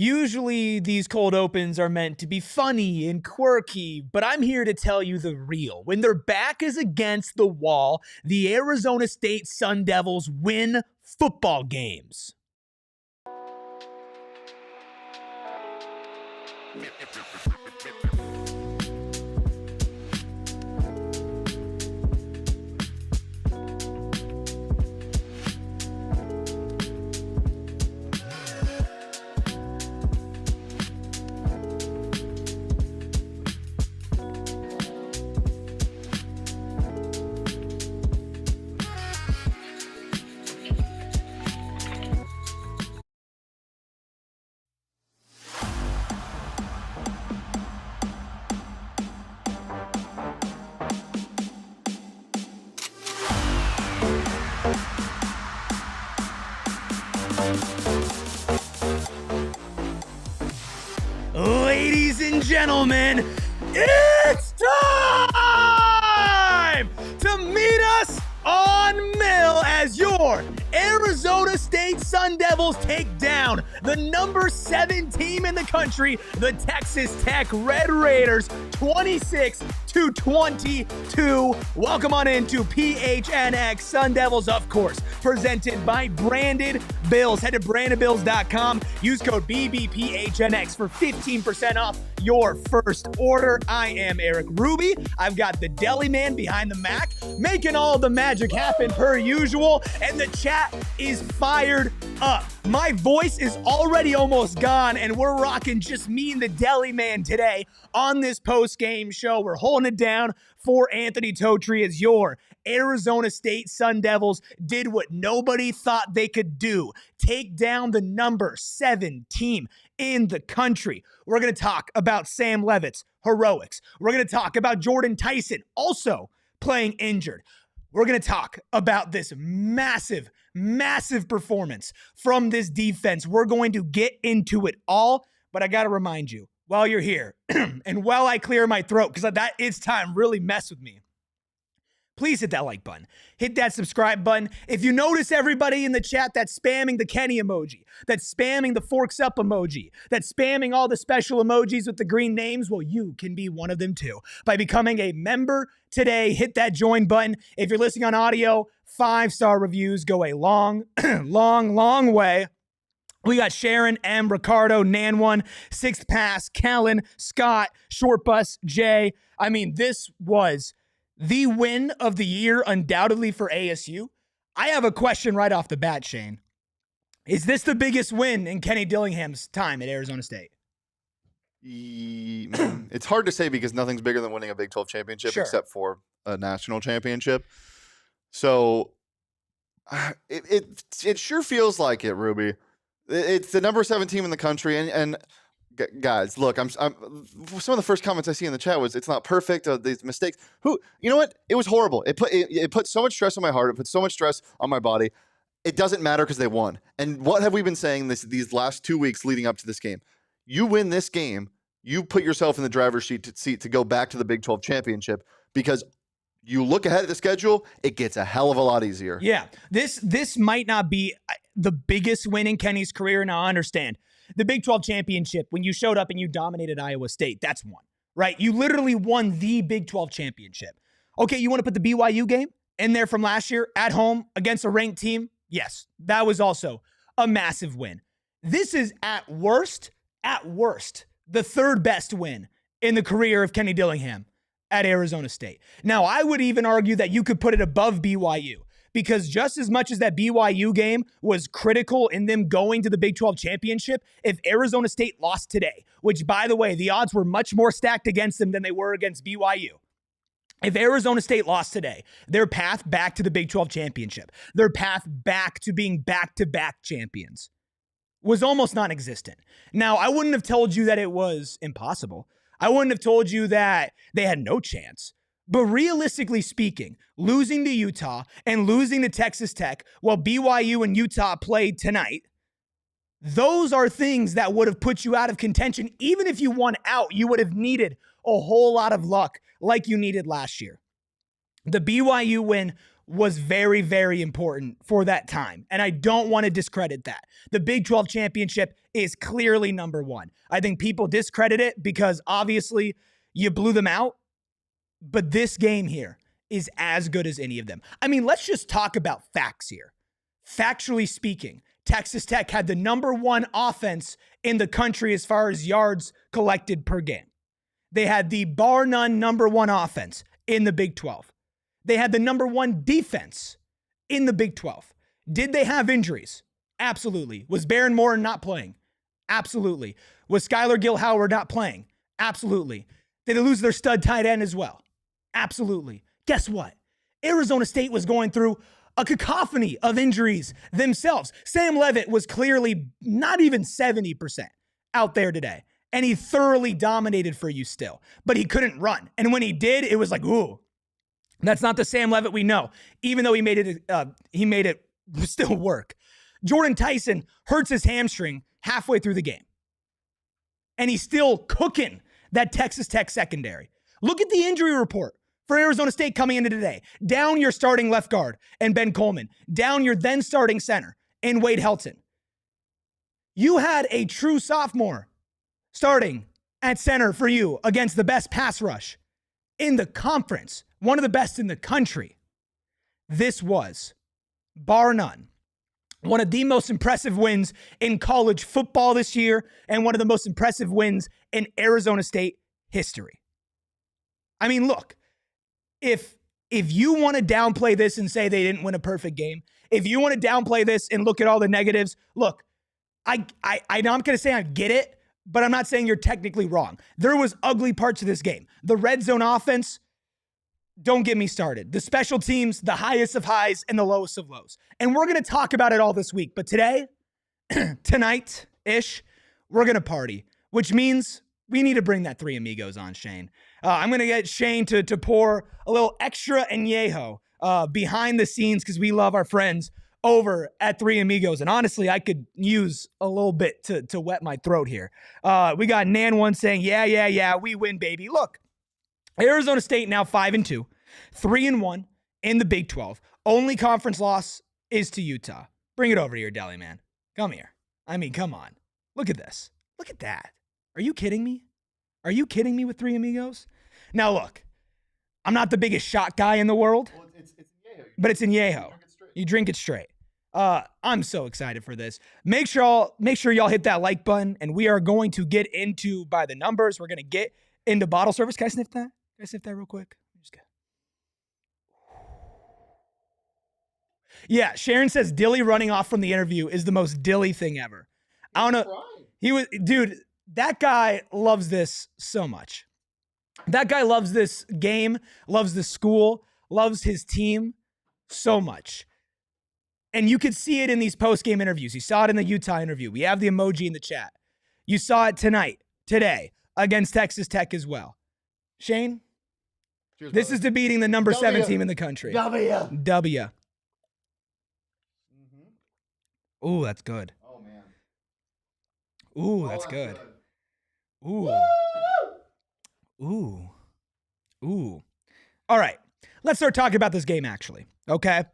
Usually these cold opens are meant to be funny and quirky, but I'm here to tell you the real. When their back is against the wall, the Arizona State Sun Devils win football games. Ladies and gentlemen, it's time to meet us on Mill as your Arizona State Sun Devils take down the number 7 team in the country, the Texas Tech Red Raiders, 26-22. Welcome on into PHNX Sun Devils, of course, presented by Branded Bills. Head to brandedbills.com. Use code BBPHNX for 15% off your first order. I am Erik Ruby. I've got the deli man behind the Mac, making all the magic happen per usual, and the chat is fired up. My voice is already almost gone, and we're rocking just me and the deli man today on this post-game show. We're holding it down for Anthony Totri as your Arizona State Sun Devils did what nobody thought they could do: take down the number 7 team in the country. We're going to talk about Sam Leavitt's heroics. We're going to talk about Jordyn Tyson also playing injured. We're going to talk about this massive performance from this defense. We're going to get into it all, but I got to remind you, while you're here, and while I clear my throat, because that is time really mess with me, please hit that like button. Hit that subscribe button. If you notice everybody in the chat that's spamming the Kenny emoji, that's spamming the forks up emoji, that's spamming all the special emojis with the green names, well, you can be one of them too by becoming a member today. Hit that join button. If you're listening on audio, 5-star reviews go a long, long way. We got Sharon, M, Ricardo, Nan1, Sixth Pass, Kellen, Scott, Short Bus, Jay. I mean, this was the win of the year, undoubtedly, for ASU. I have a question right off the bat, Shane. Is this the biggest win in Kenny Dillingham's time at Arizona State? It's hard to say because nothing's bigger than winning a Big 12 championship except for a national championship. So it sure feels like it, Ruby. It's the number 7 team in the country, and guys, look, I'm some of the first comments I see in the chat was it's not perfect, these mistakes. You know what? It was horrible. It put so much stress on my heart. It put so much stress on my body. It doesn't matter because they won. And what have we been saying these last 2 weeks leading up to this game? You win this game, you put yourself in the driver's seat to go back to the Big 12 championship, because you look ahead at the schedule, it gets a hell of a lot easier. Yeah, this might not be the biggest win in Kenny's career. Now, I understand. The Big 12 championship, when you showed up and you dominated Iowa State, that's one, right? You literally won the Big 12 championship. Okay, you want to put the BYU game in there from last year at home against a ranked team? Yes, that was also a massive win. This is at worst, the third best win in the career of Kenny Dillingham at Arizona State. Now, I would even argue that you could put it above BYU, because just as much as that BYU game was critical in them going to the Big 12 championship, if Arizona State lost today, which, by the way, the odds were much more stacked against them than they were against BYU. If Arizona State lost today, their path back to the Big 12 championship, their path back to being back-to-back champions, was almost non-existent. Now, I wouldn't have told you that it was impossible. I wouldn't have told you that they had no chance. But realistically speaking, losing to Utah and losing to Texas Tech while BYU and Utah played tonight, those are things that would have put you out of contention. Even if you won out, you would have needed a whole lot of luck like you needed last year. The BYU win was very, very important for that time. And I don't want to discredit that. The Big 12 championship is clearly number one. I think people discredit it because obviously you blew them out. But this game here is as good as any of them. I mean, let's just talk about facts here. Factually speaking, Texas Tech had the number one offense in the country as far as yards collected per game. They had the bar none number one offense in the Big 12. They had the number one defense in the Big 12. Did they have injuries? Absolutely. Was Baron Moore not playing? Absolutely. Was Skylar Gill-Howard not playing? Absolutely. Did they lose their stud tight end as well? Absolutely. Guess what? Arizona State was going through a cacophony of injuries themselves. Sam Leavitt was clearly not even 70% out there today, and he thoroughly dominated for you still, but he couldn't run. And when he did, it was like, ooh, that's not the Sam Leavitt we know, even though he made it still work. Jordyn Tyson hurts his hamstring halfway through the game, and he's still cooking that Texas Tech secondary. Look at the injury report for Arizona State coming into today. Down your starting left guard and Ben Coleman. Down your then starting center and Wade Helton. You had a true sophomore starting at center for you against the best pass rush in the conference, one of the best in the country. This was, bar none, one of the most impressive wins in college football this year and one of the most impressive wins in Arizona State history. I mean, look, if you want to downplay this and say they didn't win a perfect game, if you want to downplay this and look at all the negatives, look, I'm not going to say I get it, but I'm not saying you're technically wrong. There was ugly parts of this game. The red zone offense, don't get me started. The special teams, the highest of highs and the lowest of lows. And we're going to talk about it all this week. But today, tonight-ish, we're going to party, which means we need to bring that Three Amigos on, Shane. I'm going to get Shane to pour a little extra añejo behind the scenes because we love our friends over at Three Amigos. And honestly, I could use a little bit to wet my throat here. We got Nan1 saying, yeah, we win, baby. Look, Arizona State now 5-2, 3-1 in the Big 12. Only conference loss is to Utah. Bring it over here, Deli Man. Come here. I mean, come on. Look at this. Look at that. Are you kidding me? Are you kidding me with Three Amigos? Now, look, I'm not the biggest shot guy in the world, Well, it's Añejo. but it's Añejo. You drink it straight. I'm so excited for this. Make sure y'all hit that like button, and we are going to get into by the numbers. We're going to get into bottle service. Can I sniff that? Can I sniff that real quick? Just go. Yeah, Sharon says Dilly running off from the interview is the most Dilly thing ever. I don't know. Dude, that guy loves this so much. That guy loves this game, loves the school, loves his team so much. And you could see it in these post-game interviews. You saw it in the Utah interview. We have the emoji in the chat. You saw it today, against Texas Tech as well. Shane, Cheers, this brother. is to beating the number 7 team in the country. W. Mm-hmm. Ooh, that's good. Oh, man. Ooh, that's good. Ooh. Ooh. Ooh. All right. Let's start talking about this game, actually. Okay?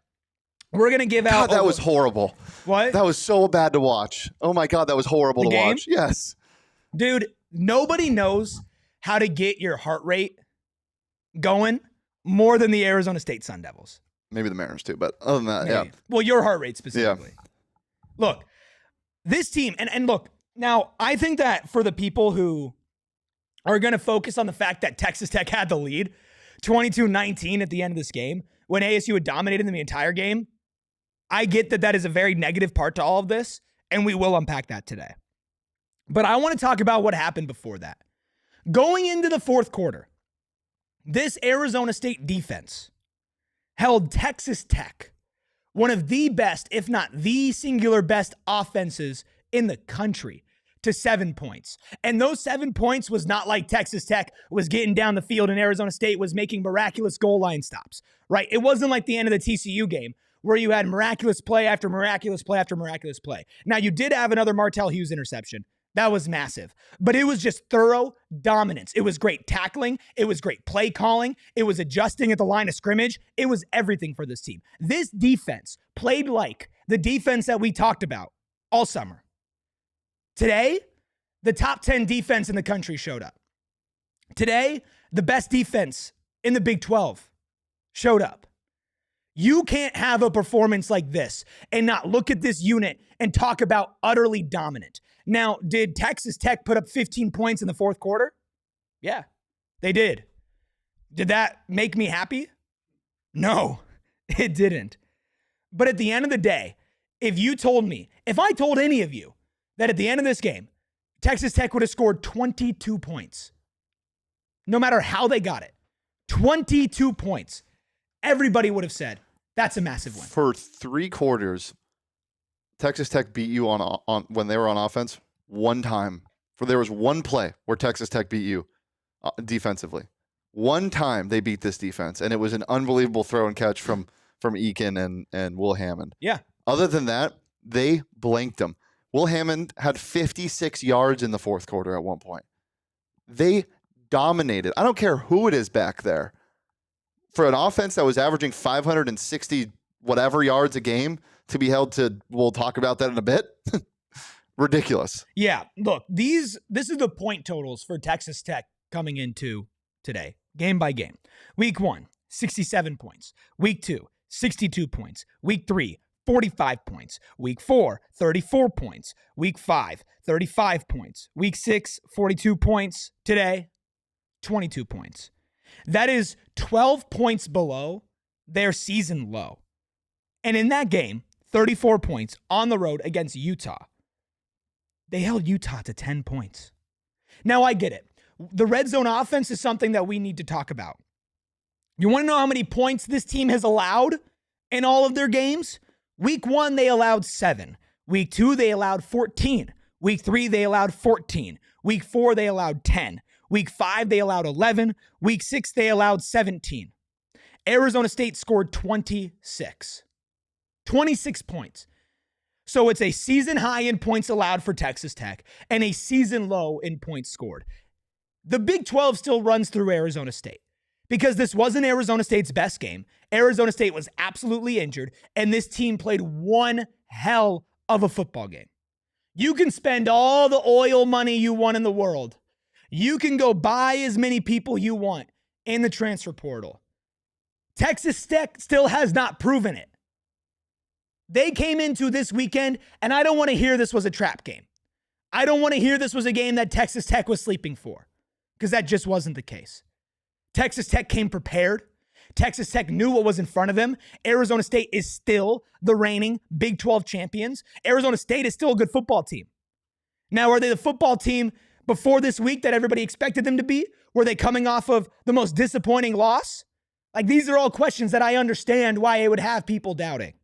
We're going to give out... God, that was horrible. What? That was so bad to watch. Oh, my God, that was horrible The to game? watch. Yes. Dude, nobody knows how to get your heart rate going more than the Arizona State Sun Devils. Maybe the Mariners, too, but other than that, yeah. Well, your heart rate specifically. Yeah. Look, this team, and look, now, I think that for the people who are going to focus on the fact that Texas Tech had the lead 22-19 at the end of this game when ASU had dominated them the entire game, I get that that is a very negative part to all of this, and we will unpack that today. But I want to talk about what happened before that. Going into the fourth quarter, this Arizona State defense held Texas Tech, one of the best, if not the singular best offenses in the country, to 7 points. And those 7 points was not like Texas Tech was getting down the field and Arizona State was making miraculous goal line stops, right? It wasn't like the end of the TCU game where you had miraculous play after miraculous play after miraculous play. Now, you did have another Martell Hughes interception. That was massive. But it was just thorough dominance. It was great tackling. It was great play calling. It was adjusting at the line of scrimmage. It was everything for this team. This defense played like the defense that we talked about all summer. Today, the top 10 defense in the country showed up. Today, the best defense in the Big 12 showed up. You can't have a performance like this and not look at this unit and talk about utterly dominant. Now, did Texas Tech put up 15 points in the fourth quarter? Yeah, they did. Did that make me happy? No, it didn't. But at the end of the day, if I told any of you that at the end of this game, Texas Tech would have scored 22 points, no matter how they got it, 22 points, everybody would have said, that's a massive win. For 3 quarters, Texas Tech beat you on when they were on offense one time. There was one play where Texas Tech beat you defensively. One time they beat this defense, and it was an unbelievable throw and catch from Eakin and Will Hammond. Yeah. Other than that, they blanked them. Will Hammond had 56 yards in the fourth quarter at one point. They dominated. I don't care who it is back there. For an offense that was averaging 560 whatever yards a game to be held to, we'll talk about that in a bit. Ridiculous. Yeah, look, this is the point totals for Texas Tech coming into today, game by game. Week 1, 67 points. Week 2, 62 points. Week 3, 45 points. Week 4, 34 points. Week 5, 35 points. Week 6, 42 points. Today, 22 points. That is 12 points below their season low. And in that game, 34 points on the road against Utah. They held Utah to 10 points. Now, I get it. The red zone offense is something that we need to talk about. You want to know how many points this team has allowed in all of their games? Week 1, they allowed 7. Week 2, they allowed 14. Week 3, they allowed 14. Week 4, they allowed 10. Week 5, they allowed 11. Week 6, they allowed 17. Arizona State scored 26. 26 points. So it's a season high in points allowed for Texas Tech and a season low in points scored. The Big 12 still runs through Arizona State because this wasn't Arizona State's best game. Arizona State was absolutely injured, and this team played one hell of a football game. You can spend all the oil money you want in the world. You can go buy as many people you want in the transfer portal. Texas Tech still has not proven it. They came into this weekend, and I don't want to hear this was a trap game. I don't want to hear this was a game that Texas Tech was sleeping for, because that just wasn't the case. Texas Tech came prepared. Texas Tech knew what was in front of them. Arizona State is still the reigning Big 12 champions. Arizona State is still a good football team. Now, are they the football team before this week that everybody expected them to be? Were they coming off of the most disappointing loss? Like, these are all questions that I understand why it would have people doubting.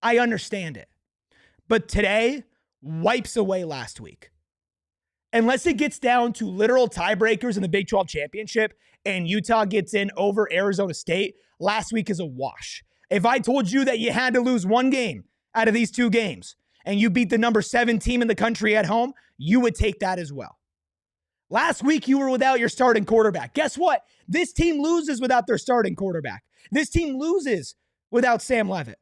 I understand it. But today wipes away last week. Unless it gets down to literal tiebreakers in the Big 12 championship and Utah gets in over Arizona State, last week is a wash. If I told you that you had to lose one game out of these 2 games and you beat the number 7 team in the country at home, you would take that as well. Last week, you were without your starting quarterback. Guess what? This team loses without their starting quarterback. This team loses without Sam Leavitt.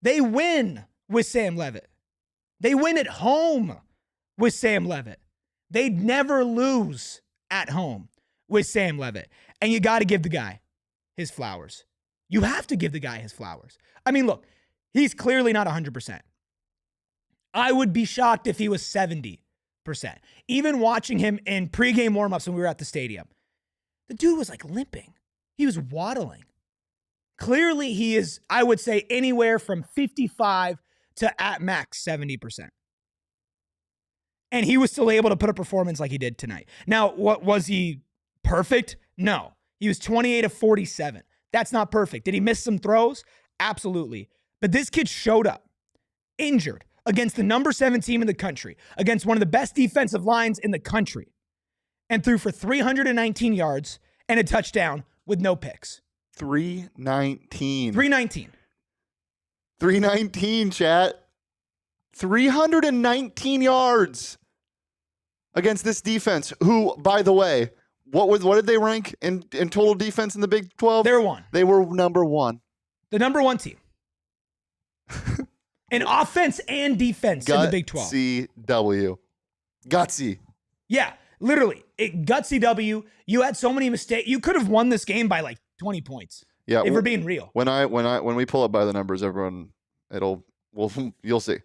They win with Sam Leavitt. They win at home with Sam Leavitt. They'd never lose at home with Sam Leavitt. And you got to give the guy his flowers. You have to give the guy his flowers. I mean, look, he's clearly not 100%. I would be shocked if he was 70%. Even watching him in pregame warmups when we were at the stadium, the dude was like limping. He was waddling. Clearly, he is, I would say, anywhere from 55 to at max 70%. And he was still able to put a performance like he did tonight. Now, what was he perfect? No. He was 28 of 47. That's not perfect. Did he miss some throws? Absolutely. But this kid showed up injured against the number 7 team in the country, against one of the best defensive lines in the country, and threw for 319 yards and a touchdown with no picks. 319. 319. 319, chat. 319 yards. against this defense, who, by the way, what did they rank in total defense in the Big 12? They were one. They were number one. The number one team. In offense and defense in the Big 12. Gutsy. Gutsy. Yeah, literally. Gutsy W. You had so many mistakes. You could have won this game by like 20 points. Yeah. If we're being real. When we pull up by the numbers, everyone, you'll see.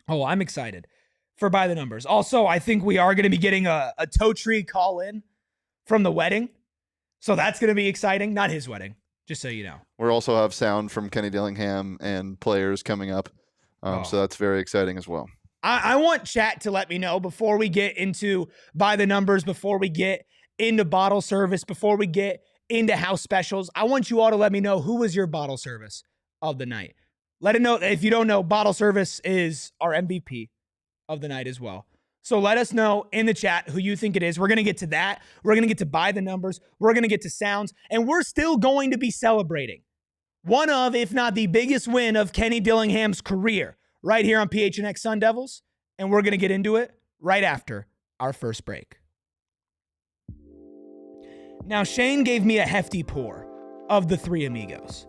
Oh, I'm excited for by the numbers. Also, I think we are going to be getting a Totri call in from the wedding. So that's going to be exciting. Not his wedding, just so you know. We'll also have sound from Kenny Dillingham and players coming up. So that's very exciting as well. I want chat to let me know before we get into by the numbers, before we get into bottle service, before we get into house specials. I want you all to let me know who was your bottle service of the night. Let it know. If you don't know, bottle service is our MVP of the night as well. So let us know in the chat who you think it is. We're going to get to that. We're going to get to by the numbers. We're going to get to sounds. And we're still going to be celebrating one of, if not the biggest win of Kenny Dillingham's career right here on PHNX Sun Devils. And we're going to get into it right after our first break. Now, Shane gave me a hefty pour of the Three Amigos.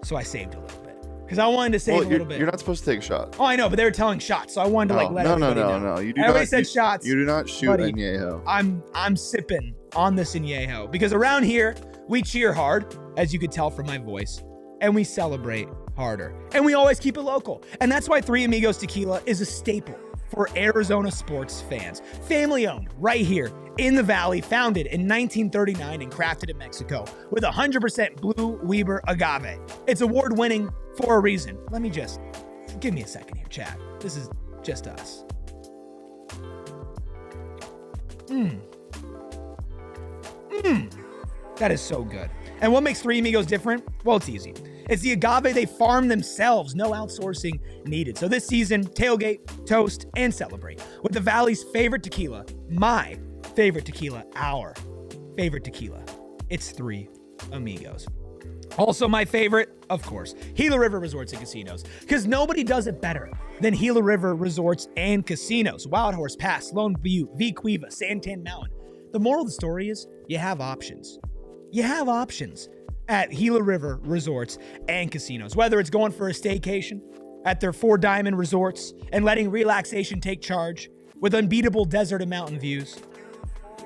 So I saved a little bit. Because I wanted to save a little bit. You're not supposed to take a shot. Oh, I know, but they were telling shots, so I wanted to let everybody know. No. You do everybody not, said shots. You do not shoot buddy, añejo. I'm sipping on this añejo because around here we cheer hard, as you could tell from my voice, and we celebrate harder, and we always keep it local, and that's why Three Amigos Tequila is a staple for Arizona sports fans. Family owned, right here in the Valley, founded in 1939 and crafted in Mexico with 100% Blue Weber agave. It's award-winning for a reason. Give me a second here, chat. This is just us. That is so good. And what makes Three Amigos different? Well, it's easy. It's the agave they farm themselves. No outsourcing needed. So this season, tailgate, toast, and celebrate with the Valley's favorite tequila, my favorite tequila, our favorite tequila. It's Three Amigos. Also my favorite, of course, Gila River Resorts and Casinos, because nobody does it better than Gila River Resorts and Casinos. Wild Horse Pass, Lone View, V Cueva, Santan Mountain. The moral of the story is you have options. You have options at Gila River Resorts and Casinos, whether it's going for a staycation at their 4 Diamond Resorts and letting relaxation take charge with unbeatable desert and mountain views.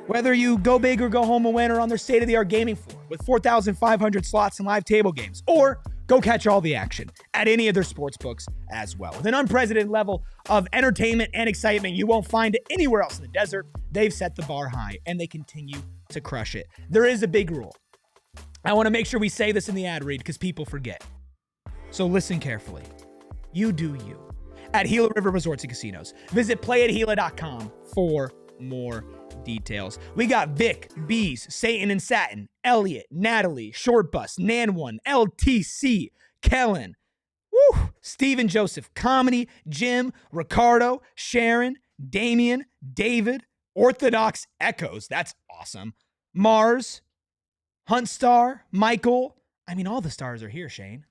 Whether you go big or go home and win, or on their state-of-the-art gaming floor with 4,500 slots and live table games, or go catch all the action at any of their sports books as well. With an unprecedented level of entertainment and excitement you won't find anywhere else in the desert, they've set the bar high, and they continue to crush it. There is a big rule. I want to make sure we say this in the ad read because people forget. So listen carefully. You do you. At Gila River Resorts and Casinos. Visit playatgila.com for more details. We got Vic, Bees, Satan and Satin, Elliot, Natalie, Short Bus, Nan One, LTC, Kellen, Stephen Joseph, Comedy, Jim, Ricardo, Sharon, Damian, David, Orthodox Echoes. That's awesome. Mars, Hunt Star, Michael. I mean, all the stars are here, Shane.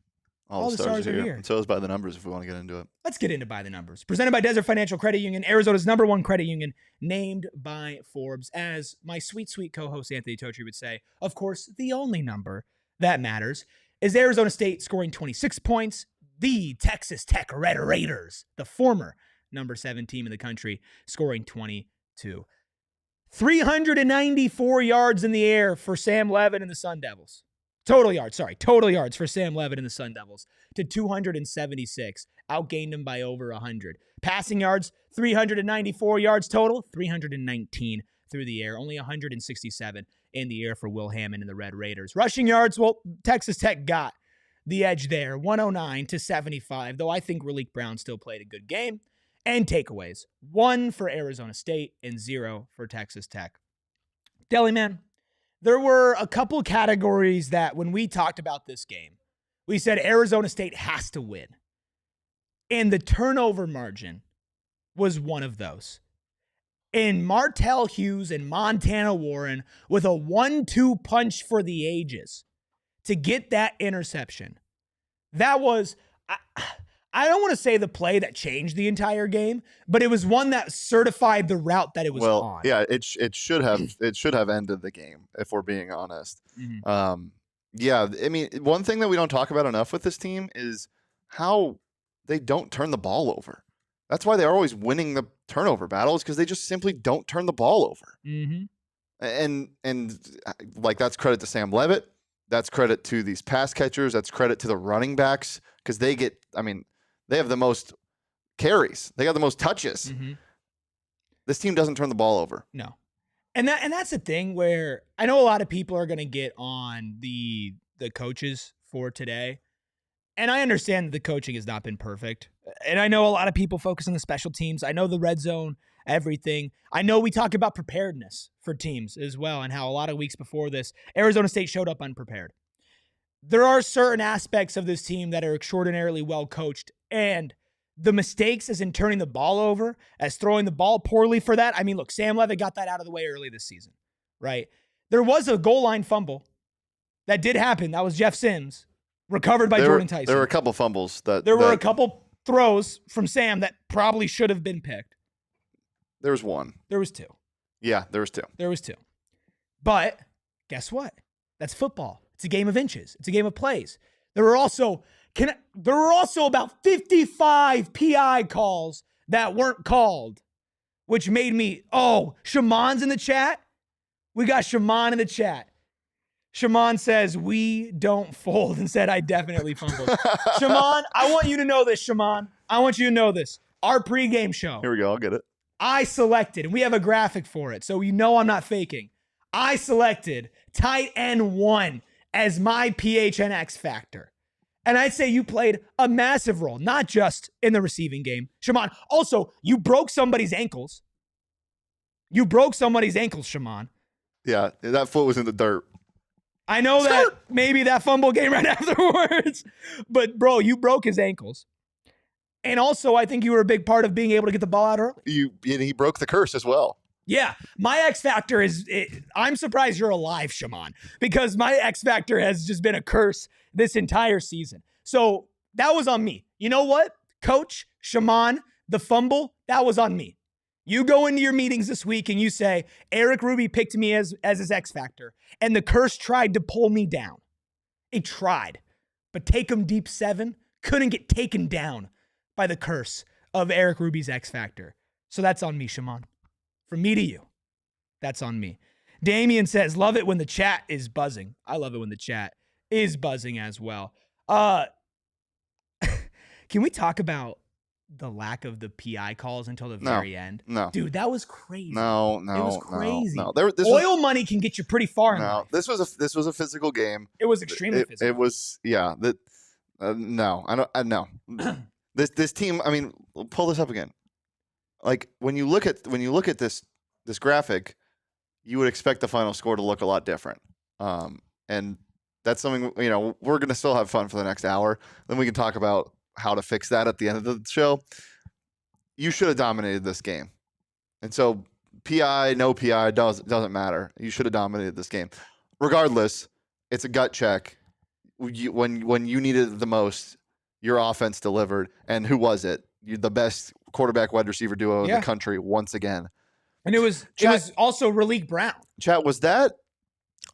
All the stars are here. And so is by the numbers if we want to get into it. Let's get into by the numbers. Presented by Desert Financial Credit Union, Arizona's #1 credit union, named by Forbes. As my sweet, sweet co-host Anthony Totri would say, of course, the only number that matters is Arizona State scoring 26 points. The Texas Tech Red Raiders, the former #7 team in the country, scoring 22. 394 yards in the air for Sam Leavitt and the Sun Devils. Total yards for Sam Leavitt and the Sun Devils to 276. Outgained them by over 100. Passing yards, 394 yards total, 319 through the air. Only 167 in the air for Will Hammond and the Red Raiders. Rushing yards, well, Texas Tech got the edge there, 109 to 75, though I think Raleek Brown still played a good game. And takeaways, 1 for Arizona State and 0 for Texas Tech. Deli Man, there were a couple categories that when we talked about this game, we said Arizona State has to win. And the turnover margin was one of those. And Martell Hughes and Montana Warren with a 1-2 punch for the ages to get that interception. That was, I don't want to say the play that changed the entire game, but it was one that certified the route that it was on. Yeah, it should have ended the game, if we're being honest. Yeah, I mean, one thing that we don't talk about enough with this team is how they don't turn the ball over. That's why they're always winning the turnover battles, because they just simply don't turn the ball over. And like, that's credit to Sam Leavitt. That's credit to these pass catchers. That's credit to the running backs, because they have the most carries. They got the most touches. This team doesn't turn the ball over. No. And that's the thing where I know a lot of people are going to get on the coaches for today. And I understand that the coaching has not been perfect. And I know a lot of people focus on the special teams. I know the red zone, everything. I know we talk about preparedness for teams as well, and how a lot of weeks before this, Arizona State showed up unprepared. There are certain aspects of this team that are extraordinarily well coached, and the mistakes as in turning the ball over, as throwing the ball poorly for that. I mean, look, Sam Leavitt got that out of the way early this season, right? There was a goal line fumble that did happen. That was Jeff Sims, recovered by Jordyn Tyson. There were a couple fumbles that were a couple throws from Sam that probably should have been picked. There was one. There was two. Yeah, there was two. There was two. But guess what? That's football. It's a game of inches. It's a game of plays. There were also about 55 PI calls that weren't called, which made me, Shaman's in the chat. We got Shaman in the chat. Shaman says, we don't fold, and said, I definitely fumbled. Shaman, I want you to know this, Shaman. I want you to know this. Our pregame show. Here we go. I'll get it. I selected, and we have a graphic for it, so you know I'm not faking. I selected tight end 1 as my PHNX factor. And I'd say you played a massive role, not just in the receiving game. Shaman, also, you broke somebody's ankles. You broke somebody's ankles, Shaman. Yeah, that foot was in the dirt. I know that maybe that fumble game right afterwards, but bro, you broke his ankles. And also, I think you were a big part of being able to get the ball out early. And he broke the curse as well. Yeah, my X factor is, I'm surprised you're alive, Shaman, because my X factor has just been a curse this entire season. So that was on me. You know what? Coach, Shaman, the fumble, that was on me. You go into your meetings this week and you say, Erik Ruby picked me as his X factor, and the curse tried to pull me down. It tried, but take him deep 7 couldn't get taken down by the curse of Erik Ruby's X factor. So that's on me, Shaman. From me to you, that's on me. Damien says, love it when the chat is buzzing. I love it when the chat is buzzing as well. Can we talk about the lack of the PI calls until the very end? No. Dude, that was crazy. No. It was crazy. No. Oil money can get you pretty far in life. This was a physical game. It was extremely physical. It was, yeah. No. No. This team, I mean, pull this up again. Like, when you look at this graphic, you would expect the final score to look a lot different. And that's something, we're going to still have fun for the next hour. Then we can talk about how to fix that at the end of the show. You should have dominated this game. And so PI, no PI, doesn't matter. You should have dominated this game. Regardless, it's a gut check. When you needed it the most, your offense delivered. And who was it? You're the best quarterback wide receiver duo in the country once again. And it was also Raleek Brown. Chat, was that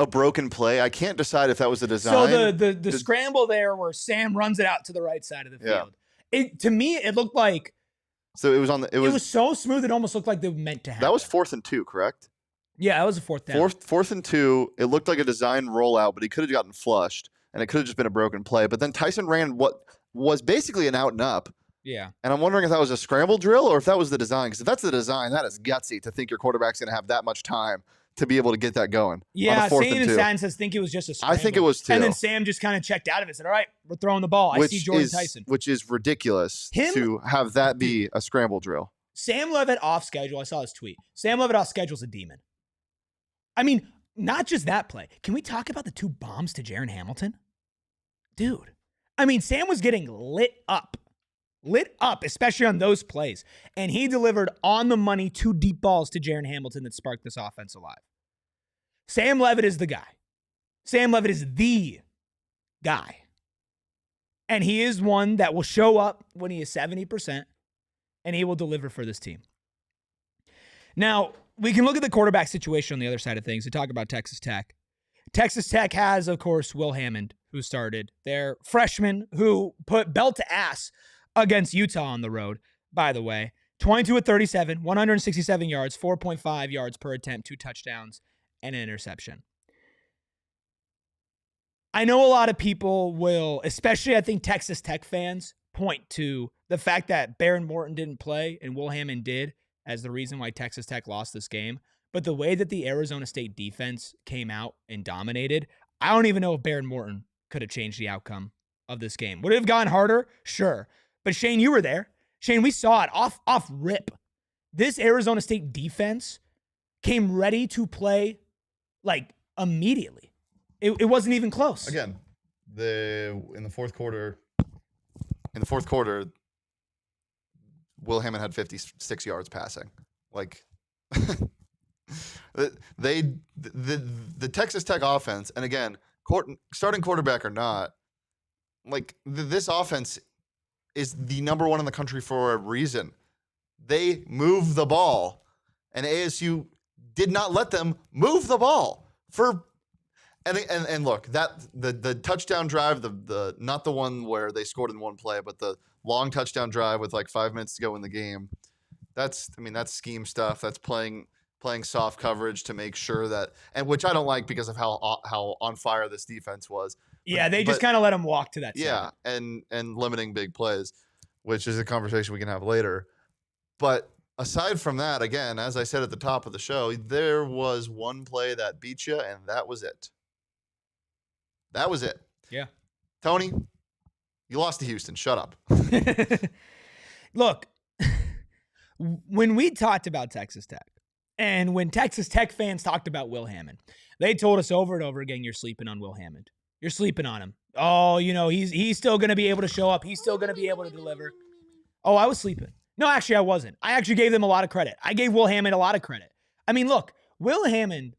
a broken play? I can't decide if that was a design. So the scramble there where Sam runs it out to the right side of the field. To me, it looked like. So it was on the. It was so smooth. It almost looked like they were meant to happen. That was 4th and 2, correct? Yeah, that was a 4th down. Fourth and 2. It looked like a design rollout, but he could have gotten flushed, and it could have just been a broken play. But then Tyson ran what was basically an out and up. Yeah. And I'm wondering if that was a scramble drill or if that was the design. Because if that's the design, that is gutsy to think your quarterback's going to have that much time to be able to get that going. Yeah, Sane and Stan says think it was just a scramble. I think it was too. And then Sam just kind of checked out of it and said, all right, we're throwing the ball. I see Jordyn Tyson. Which is ridiculous to have that be a scramble drill. Sam Leavitt off schedule. I saw his tweet. Sam Leavitt off schedule is a demon. I mean, not just that play. Can we talk about the 2 bombs to Jaron Hamilton? Dude. I mean, Sam was getting lit up, especially on those plays. And he delivered on the money 2 deep balls to Jaron Hamilton that sparked this offense alive. Sam Leavitt is the guy. Sam Leavitt is the guy. And he is one that will show up when he is 70%, and he will deliver for this team. Now, we can look at the quarterback situation on the other side of things and talk about Texas Tech. Texas Tech has, of course, Will Hammond, who started. Their freshman who put belt to ass against Utah on the road, by the way. 22 of 37, 167 yards, 4.5 yards per attempt, 2 touchdowns, and an interception. I know a lot of people will, especially I think Texas Tech fans, point to the fact that Baron Morton didn't play and Will Hammond did as the reason why Texas Tech lost this game. But the way that the Arizona State defense came out and dominated, I don't even know if Baron Morton could have changed the outcome of this game. Would it have gone harder? Sure. But Shane, you were there. Shane, we saw it off rip. This Arizona State defense came ready to play like immediately. It wasn't even close. Again, in the fourth quarter, Will Hammond had 56 yards passing. Like the Texas Tech offense, and again, starting quarterback or not, like this offense is the number one in the country for a reason. They move the ball, and ASU did not let them move the ball for. And look, that the touchdown drive, the not the one where they scored in one play, but the long touchdown drive with like 5 minutes to go in the game. That's scheme stuff. That's playing soft coverage to make sure that, and which I don't like because of how on fire this defense was. Yeah, they just kind of let them walk to that side. Yeah, and limiting big plays, which is a conversation we can have later. But aside from that, again, as I said at the top of the show, there was one play that beat you, and that was it. That was it. Yeah. Tony, you lost to Houston. Shut up. Look, when we talked about Texas Tech, and when Texas Tech fans talked about Will Hammond, they told us over and over again, you're sleeping on Will Hammond. You're sleeping on him. Oh, he's still going to be able to show up. He's still going to be able to deliver. Oh, I was sleeping. No, actually, I wasn't. I actually gave them a lot of credit. I gave Will Hammond a lot of credit. I mean, look, Will Hammond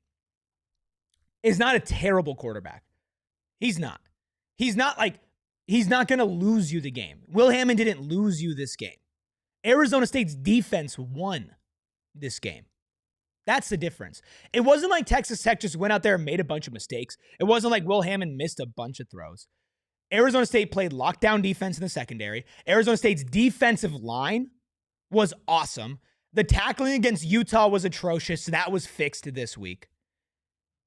is not a terrible quarterback. He's not. He's not going to lose you the game. Will Hammond didn't lose you this game. Arizona State's defense won this game. That's the difference. It wasn't like Texas Tech just went out there and made a bunch of mistakes. It wasn't like Will Hammond missed a bunch of throws. Arizona State played lockdown defense in the secondary. Arizona State's defensive line was awesome. The tackling against Utah was atrocious. So that was fixed this week.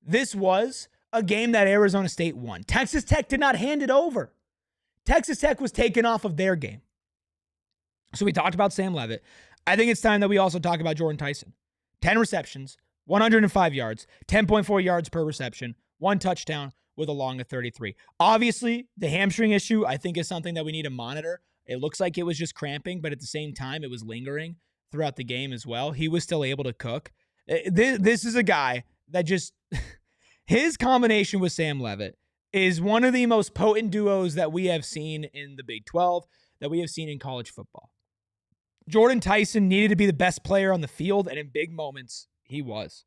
This was a game that Arizona State won. Texas Tech did not hand it over. Texas Tech was taken off of their game. So we talked about Sam Leavitt. I think it's time that we also talk about Jordyn Tyson. 10 receptions, 105 yards, 10.4 yards per reception, 1 touchdown with a long of 33. Obviously, the hamstring issue, I think, is something that we need to monitor. It looks like it was just cramping, but at the same time, it was lingering throughout the game as well. He was still able to cook. This is a guy that just... His combination with Sam Leavitt is one of the most potent duos that we have seen in the Big 12, that we have seen in college football. Jordyn Tyson needed to be the best player on the field, and in big moments, he was.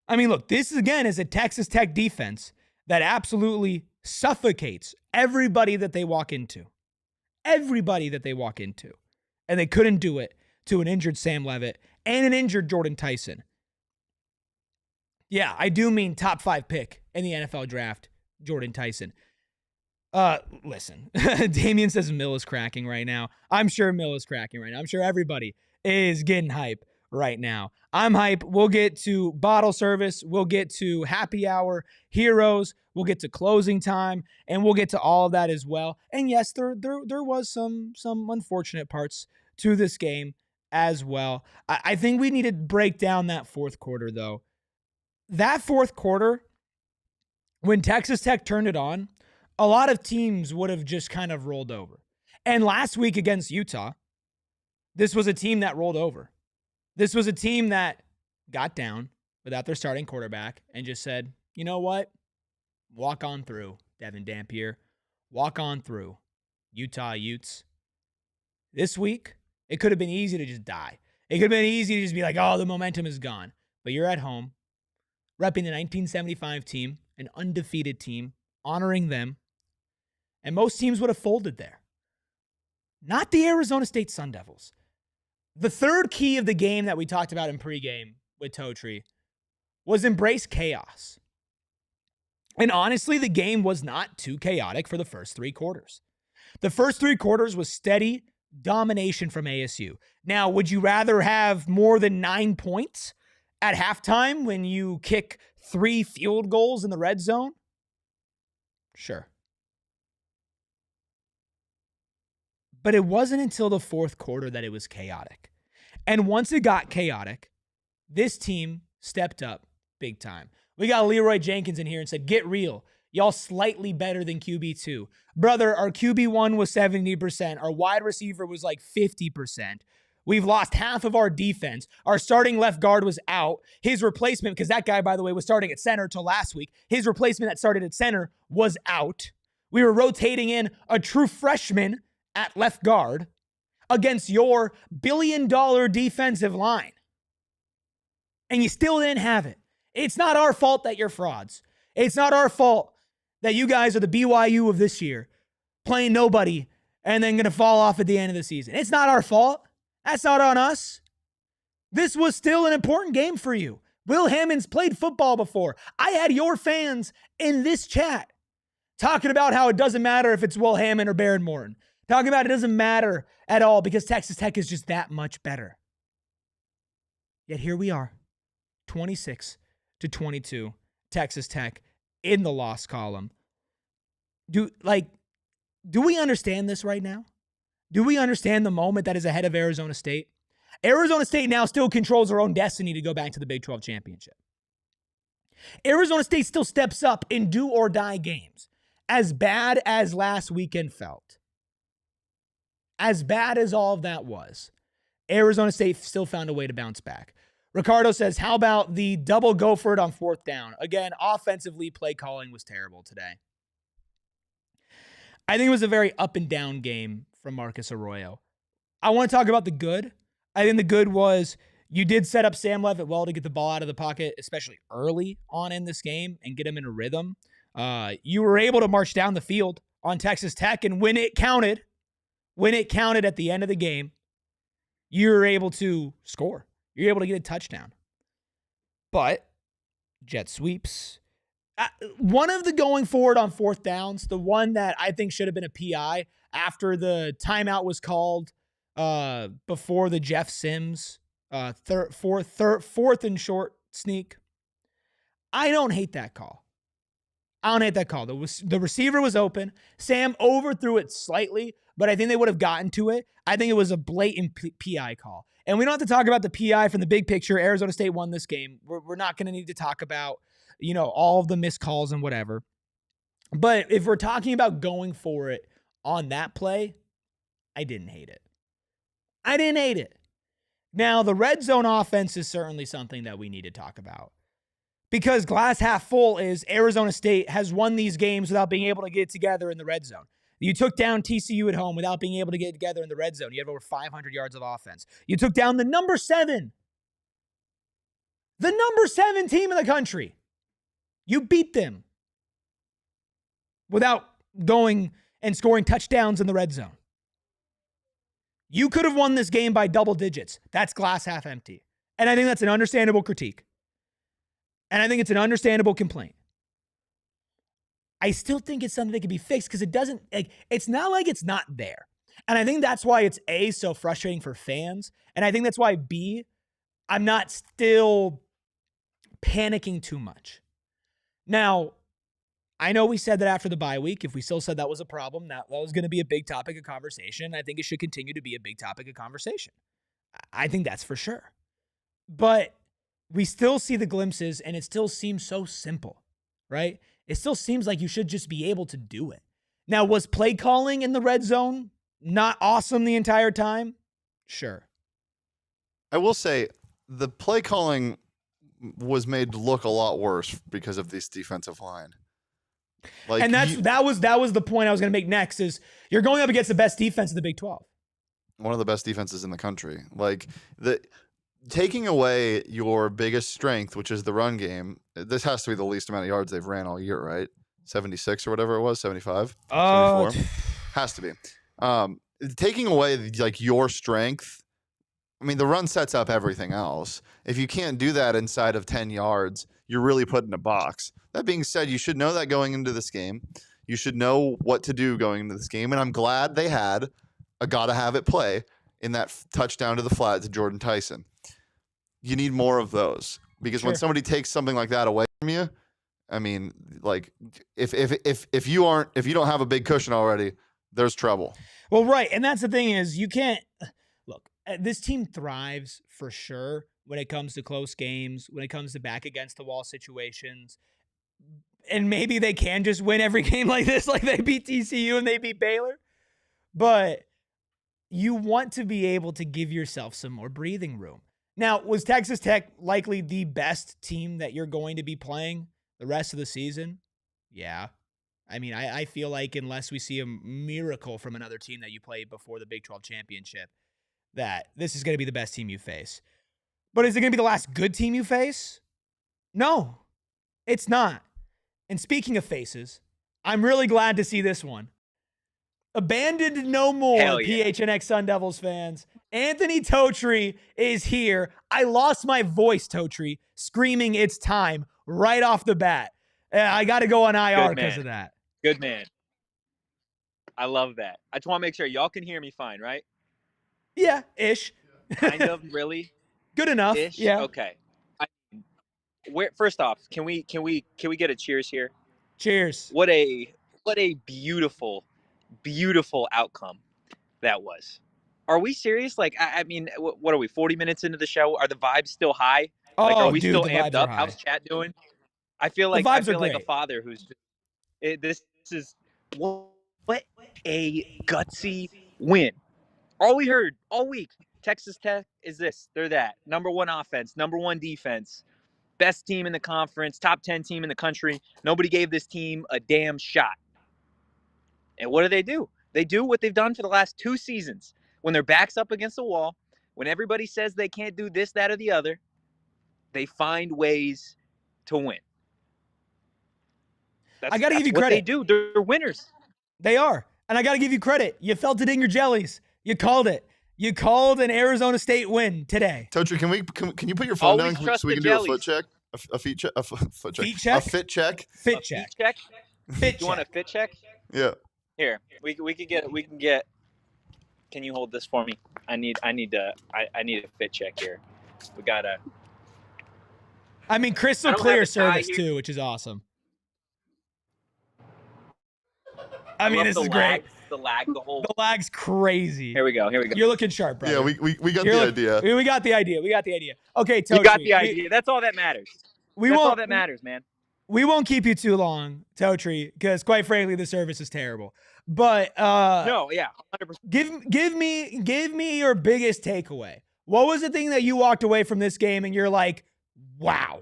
I mean, look, this again is a Texas Tech defense that absolutely suffocates everybody that they walk into. Everybody that they walk into. And they couldn't do it to an injured Sam Leavitt and an injured Jordyn Tyson. Yeah, I do mean top 5 pick in the NFL draft, Jordyn Tyson. Listen, Damian says Mill is cracking right now. I'm sure Mill is cracking right now. I'm sure everybody is getting hype right now. I'm hype. We'll get to bottle service. We'll get to happy hour, heroes. We'll get to closing time, and we'll get to all of that as well. And yes, there was some unfortunate parts to this game as well. I think we need to break down that fourth quarter, though. That fourth quarter, when Texas Tech turned it on, a lot of teams would have just kind of rolled over. And last week against Utah, this was a team that rolled over. This was a team that got down without their starting quarterback and just said, you know what? Walk on through, Devin Dampier. Walk on through, Utah Utes. This week, it could have been easy to just die. It could have been easy to just be like, oh, the momentum is gone. But you're at home, repping the 1975 team, an undefeated team, honoring them. and most teams would have folded there. Not the Arizona State Sun Devils. The third key of the game that we talked about in pregame with Totri was embrace chaos. And honestly, the game was not too chaotic for the first 3 quarters. The first 3 quarters was steady domination from ASU. Now, would you rather have more than 9 points at halftime when you kick 3 field goals in the red zone? Sure. But it wasn't until the fourth quarter that it was chaotic. And once it got chaotic, this team stepped up big time. We got Leroy Jenkins in here and said, get real. Y'all slightly better than QB2. Brother, our QB1 was 70%. Our wide receiver was like 50%. We've lost half of our defense. Our starting left guard was out. His replacement, because that guy, by the way, was starting at center till last week. His replacement that started at center was out. We were rotating in a true freshman at left guard against your billion-dollar defensive line. And you still didn't have it. It's not our fault that you're frauds. It's not our fault that you guys are the BYU of this year, playing nobody and then going to fall off at the end of the season. It's not our fault. That's not on us. This was still an important game for you. Will Hammond's played football before. I had your fans in this chat talking about how it doesn't matter if it's Will Hammond or Baron Morton. Talking about it doesn't matter at all because Texas Tech is just that much better. Yet here we are, 26-22, Texas Tech in the loss column. Do we understand this right now? Do we understand the moment that is ahead of Arizona State? Arizona State now still controls their own destiny to go back to the Big 12 championship. Arizona State still steps up in do-or-die games. As bad as last weekend felt, as bad as all of that was, Arizona State still found a way to bounce back. Ricardo says, how about the double go for it on 4th down? Again, offensively, play calling was terrible today. I think it was a very up and down game from Marcus Arroyo. I want to talk about the good. I think the good was you did set up Sam Leavitt well to get the ball out of the pocket, especially early on in this game and get him in a rhythm. You were able to march down the field on Texas Tech, and when it counted at the end of the game, you were able to score. You're able to get a touchdown. But jet sweeps. One of the going forward on 4th downs, the one that I think should have been a PI after the timeout was called before the Jeff Sims fourth and short sneak. I don't hate that call. The receiver was open. Sam overthrew it slightly, but I think they would have gotten to it. I think it was a blatant PI call. And we don't have to talk about the PI from the big picture. Arizona State won this game. We're not going to need to talk about, all of the missed calls and whatever. But if we're talking about going for it on that play, I didn't hate it. Now, the red zone offense is certainly something that we need to talk about. Because glass half full is Arizona State has won these games without being able to get it together in the red zone. You took down TCU at home without being able to get it together in the red zone. You have over 500 yards of offense. You took down the number 7 team in the country. You beat them without going and scoring touchdowns in the red zone. You could have won this game by double digits. That's glass half empty. And I think that's an understandable critique. And I think it's an understandable complaint. I still think it's something that can be fixed because it's not like it's not there. And I think that's why it's A, so frustrating for fans. And I think that's why B, I'm not still panicking too much. Now, I know we said that after the bye week, if we still said that was a problem, that was going to be a big topic of conversation. I think it should continue to be a big topic of conversation. I think that's for sure. But we still see the glimpses, and it still seems so simple, right? It still seems like you should just be able to do it. Now, was play calling in the red zone not awesome the entire time? Sure. I will say the play calling was made to look a lot worse because of this defensive line. And that was the point I was going to make next is you're going up against the best defense in the Big 12. One of the best defenses in the country. Taking away your biggest strength, which is the run game, this has to be the least amount of yards they've ran all year, right? 76 or whatever it was, 75, Oh, 74. Has to be. Taking away like your strength, I mean, the run sets up everything else. If you can't do that inside of 10 yards, you're really put in a box. That being said, you should know that going into this game. You should know what to do going into this game. And I'm glad they had a gotta have it play in that touchdown to the flat to Jordyn Tyson. You need more of those because when somebody takes something like that away from you, I mean, like if you don't have a big cushion already, there's trouble. Well, right. And that's the thing is you can't look, this team thrives for sure when it comes to close games, when it comes to back against the wall situations. And maybe they can just win every game like this, like they beat TCU and they beat Baylor. But you want to be able to give yourself some more breathing room. Now, was Texas Tech likely the best team that you're going to be playing the rest of the season? Yeah. I mean, I feel like unless we see a miracle from another team that you play before the Big 12 championship, that this is going to be the best team you face. But is it going to be the last good team you face? No, it's not. And speaking of faces, I'm really glad to see this one. Abandoned no more, PHNX Sun Devils fans. Anthony Totri is here. I lost my voice, Totri, screaming it's time right off the bat. I got to go on IR because of that. Good man. I love that. I just want to make sure y'all can hear me fine, right? Yeah, ish. Kind of, really? Good enough. Ish? Yeah. Okay. First off, can we get a cheers here? Cheers. What a beautiful outcome that was. Are we serious? Like, I mean, what are we, 40 minutes into the show? Are the vibes still high? Like, are we still amped up? How's chat doing? I feel like like a father who's this is what a gutsy win. All we heard all week, Texas Tech is this, they're that. Number one offense, number one defense, best team in the conference, top 10 team in the country. Nobody gave this team a damn shot. And what do? They do what they've done for the last 2 seasons. When their back's up against the wall, when everybody says they can't do this, that, or the other, they find ways to win. I got to give you credit. They do. They're winners. They are. And I got to give you credit. You felt it in your jellies. You called it. You called an Arizona State win today. Totri, can you put your phone down so we can do a foot check? A fit check? A foot check? Feet check? Fit check. Fit check? You want a fit check? Yeah. Here. We can get Can you hold this for me? I need a fit check here. We gotta. I mean, crystal clear service too, which is awesome. I mean, this is great. The lag's crazy. Here we go. You're looking sharp, bro. Yeah, we got the idea. We got the idea. Okay, Totri. You got the idea. That's all that matters. That's all that matters, man. We won't keep you too long, Totri, because quite frankly, the service is terrible. But no, yeah, 100%. Give me your biggest takeaway. What was the thing that you walked away from this game and you're like, wow?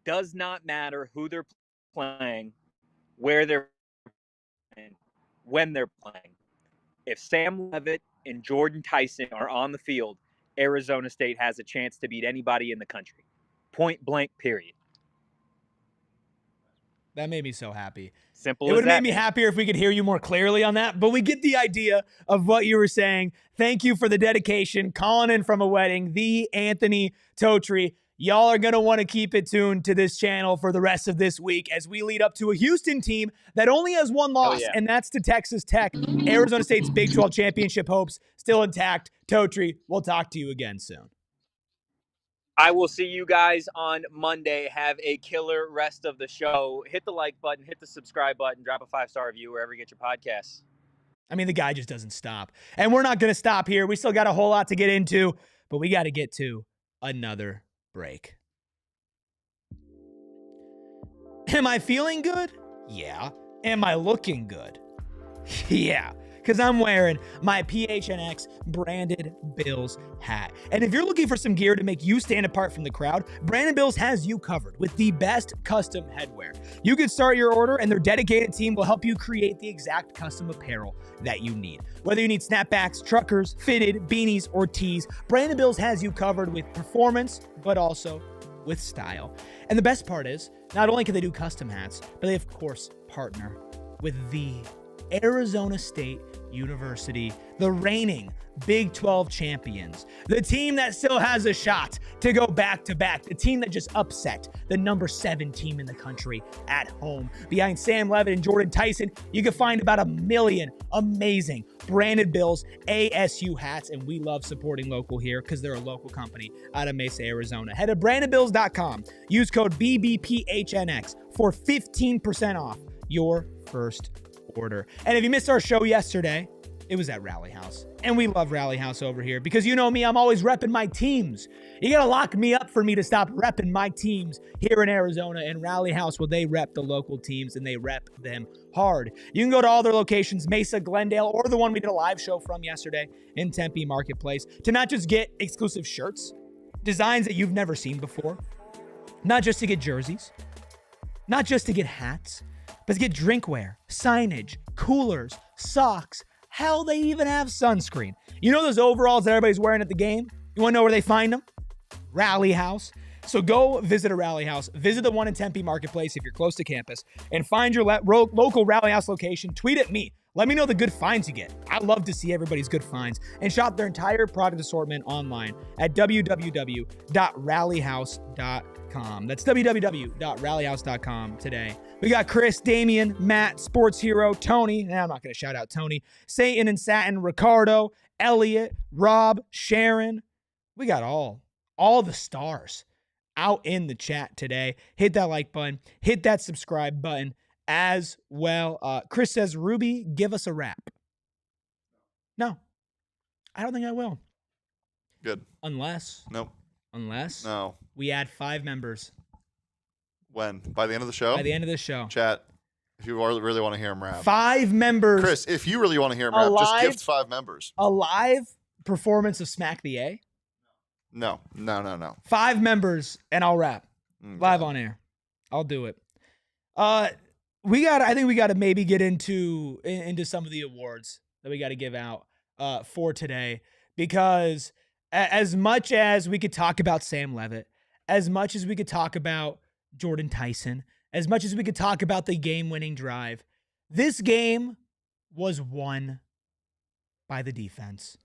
Does not matter who they're playing, where they're playing, when they're playing. If Sam Leavitt and Jordyn Tyson are on the field, Arizona State has a chance to beat anybody in the country. Point blank, period. That made me so happy. Simple as that. It would have made me happier if we could hear you more clearly on that, but we get the idea of what you were saying. Thank you for the dedication. Calling in from a wedding, the Anthony Totri. Y'all are going to want to keep it tuned to this channel for the rest of this week as we lead up to a Houston team that only has one loss, and that's to Texas Tech. Arizona State's Big 12 championship hopes still intact. Totri, we'll talk to you again soon. I will see you guys on Monday. Have a killer rest of the show. Hit the like button, hit the subscribe button, drop a 5-star review wherever you get your podcasts. I mean, the guy just doesn't stop. And we're not going to stop here. We still got a whole lot to get into, but we got to get to another break. Am I feeling good? Yeah. Am I looking good? Yeah. Because I'm wearing my PHNX branded Bills hat. And if you're looking for some gear to make you stand apart from the crowd, Branded Bills has you covered with the best custom headwear. You can start your order and their dedicated team will help you create the exact custom apparel that you need. Whether you need snapbacks, truckers, fitted, beanies, or tees, Branded Bills has you covered with performance, but also with style. And the best part is, not only can they do custom hats, but they, of course, partner with the Arizona State University, the reigning Big 12 champions, the team that still has a shot to go back-to-back, the team that just upset the number 7 team in the country at home. Behind Sam Leavitt and Jordyn Tyson, you can find about 1 million amazing Branded Bills ASU hats, and we love supporting local here because they're a local company out of Mesa, Arizona. Head to brandedbills.com. Use code BBPHNX for 15% off your first order. And if you missed our show yesterday, it was at Rally House. And we love Rally House over here because you know me, I'm always repping my teams. You got to lock me up for me to stop repping my teams here in Arizona. And Rally House, well, they rep the local teams and they rep them hard. You can go to all their locations, Mesa, Glendale, or the one we did a live show from yesterday in Tempe Marketplace, to not just get exclusive shirts, designs that you've never seen before, not just to get jerseys, not just to get hats, but to get drinkware, signage, coolers, socks. Hell, they even have sunscreen. You know those overalls that everybody's wearing at the game? You want to know where they find them? Rally House. So go visit a Rally House. Visit the one in Tempe Marketplace if you're close to campus, and find your local Rally House location. Tweet at me. Let me know the good finds you get. I love to see everybody's good finds. And shop their entire product assortment online at www.rallyhouse.com. That's www.rallyhouse.com today. We got Chris, Damian, Matt, Sports Hero, Tony. Nah, I'm not going to shout out Tony. Satan and Satin, Ricardo, Elliot, Rob, Sharon. We got all the stars out in the chat today. Hit that like button. Hit that subscribe button as well. Chris says, Ruby, give us a rap. No, I don't think I will. Good. Unless. Nope. Unless. No. We add 5 members. When? By the end of the show? By the end of the show. Chat, if you really want to hear him rap. 5 members. Chris, if you really want to hear him rap, just gift 5 members. A live performance of Smack the A? No. 5 members, and I'll rap. Okay. Live on air. I'll do it. I think we got to maybe get into some of the awards that we got to give out for today, because as much as we could talk about Sam Leavitt, as much as we could talk about Jordyn Tyson, as much as we could talk about the game-winning drive, this game was won by the defense.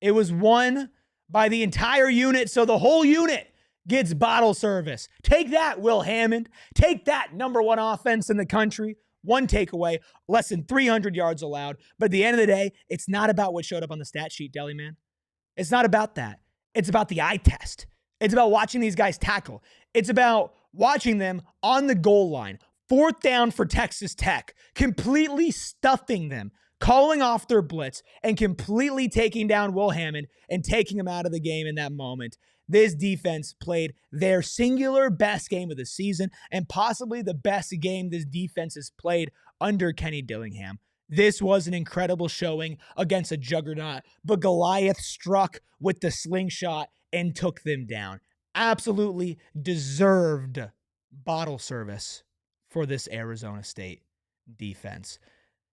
It was won by the entire unit, so the whole unit gets bottle service. Take that, Will Hammond. Take that, #1 offense in the country. 1 takeaway, less than 300 yards allowed. But at the end of the day, it's not about what showed up on the stat sheet, Deli Man. It's not about that. It's about the eye test. It's about watching these guys tackle. It's about watching them on the goal line, 4th down for Texas Tech, completely stuffing them, calling off their blitz, and completely taking down Will Hammond and taking him out of the game in that moment. This defense played their singular best game of the season, and possibly the best game this defense has played under Kenny Dillingham. This was an incredible showing against a juggernaut, but Goliath struck with the slingshot and took them down. Absolutely deserved bottle service for this Arizona State defense.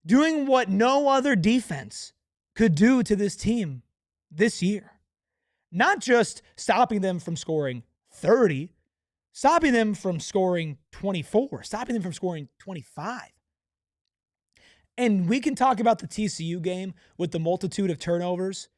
Doing what no other defense could do to this team this year. Not just stopping them from scoring 30, stopping them from scoring 24, stopping them from scoring 25. And we can talk about the TCU game with the multitude of turnovers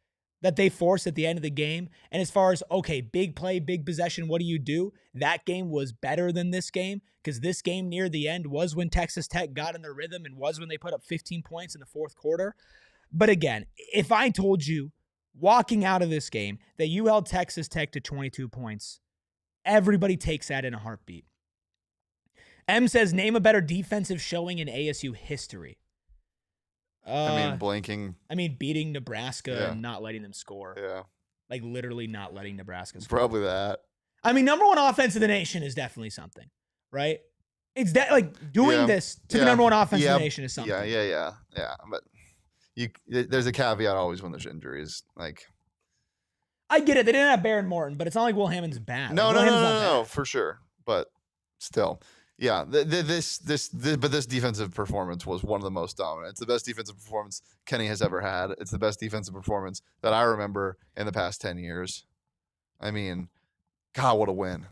that they forced at the end of the game. And as far as, okay, big play, big possession, what do? That game was better than this game, because this game near the end was when Texas Tech got in their rhythm and was when they put up 15 points in the 4th quarter. But again, if I told you walking out of this game that you held Texas Tech to 22 points, everybody takes that in a heartbeat. M says, name a better defensive showing in ASU history. Beating Nebraska and not letting them score. Yeah. Like literally not letting Nebraska score. Probably that. #1 offense in the nation is definitely something, right? It's doing this to the #1 offense in the nation is something. Yeah. But there's a caveat always when there's injuries. Like, I get it. They didn't have Baron Morton, but it's not like Will Hammond's bad. No, for sure. But still. Yeah, this defensive performance was one of the most dominant. It's the best defensive performance Kenny has ever had. It's the best defensive performance that I remember in the past 10 years. I mean, God, what a win.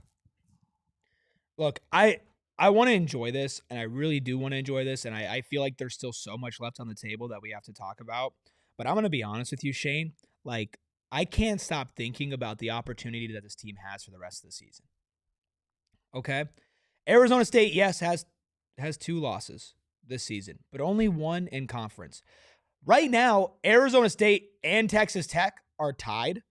Look, I want to enjoy this, and I really do want to enjoy this, and I feel like there's still so much left on the table that we have to talk about. But I'm going to be honest with you, Shane. Like, I can't stop thinking about the opportunity that this team has for the rest of the season. Okay? Arizona State, yes, has 2 losses this season, but only 1 in conference. Right now, Arizona State and Texas Tech are tied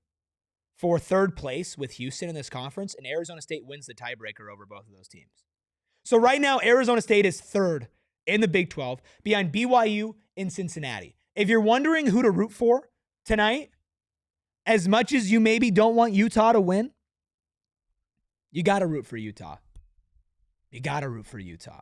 for 3rd place with Houston in this conference, and Arizona State wins the tiebreaker over both of those teams. So right now, Arizona State is 3rd in the Big 12 behind BYU and Cincinnati. If you're wondering who to root for tonight, as much as you maybe don't want Utah to win, you got to root for Utah. You got to root for Utah.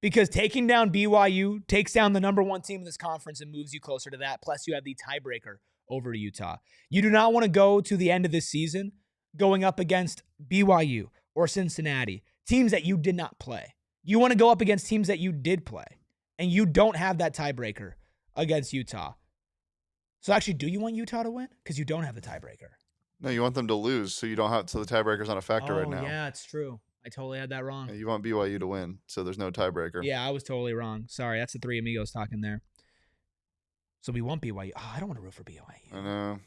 Because taking down BYU takes down the number 1 team in this conference and moves you closer to that. Plus, you have the tiebreaker over Utah. You do not want to go to the end of this season going up against BYU or Cincinnati, teams that you did not play. You want to go up against teams that you did play, and you don't have that tiebreaker against Utah. So actually, do you want Utah to win? Because you don't have the tiebreaker. No, you want them to lose, so you don't have. So the tiebreaker's not a factor right now. Yeah, it's true. I totally had that wrong. Yeah, you want BYU to win, so there's no tiebreaker. Yeah, I was totally wrong. Sorry, that's the 3 amigos talking there. So we want BYU. Oh, I don't want to root for BYU. I know.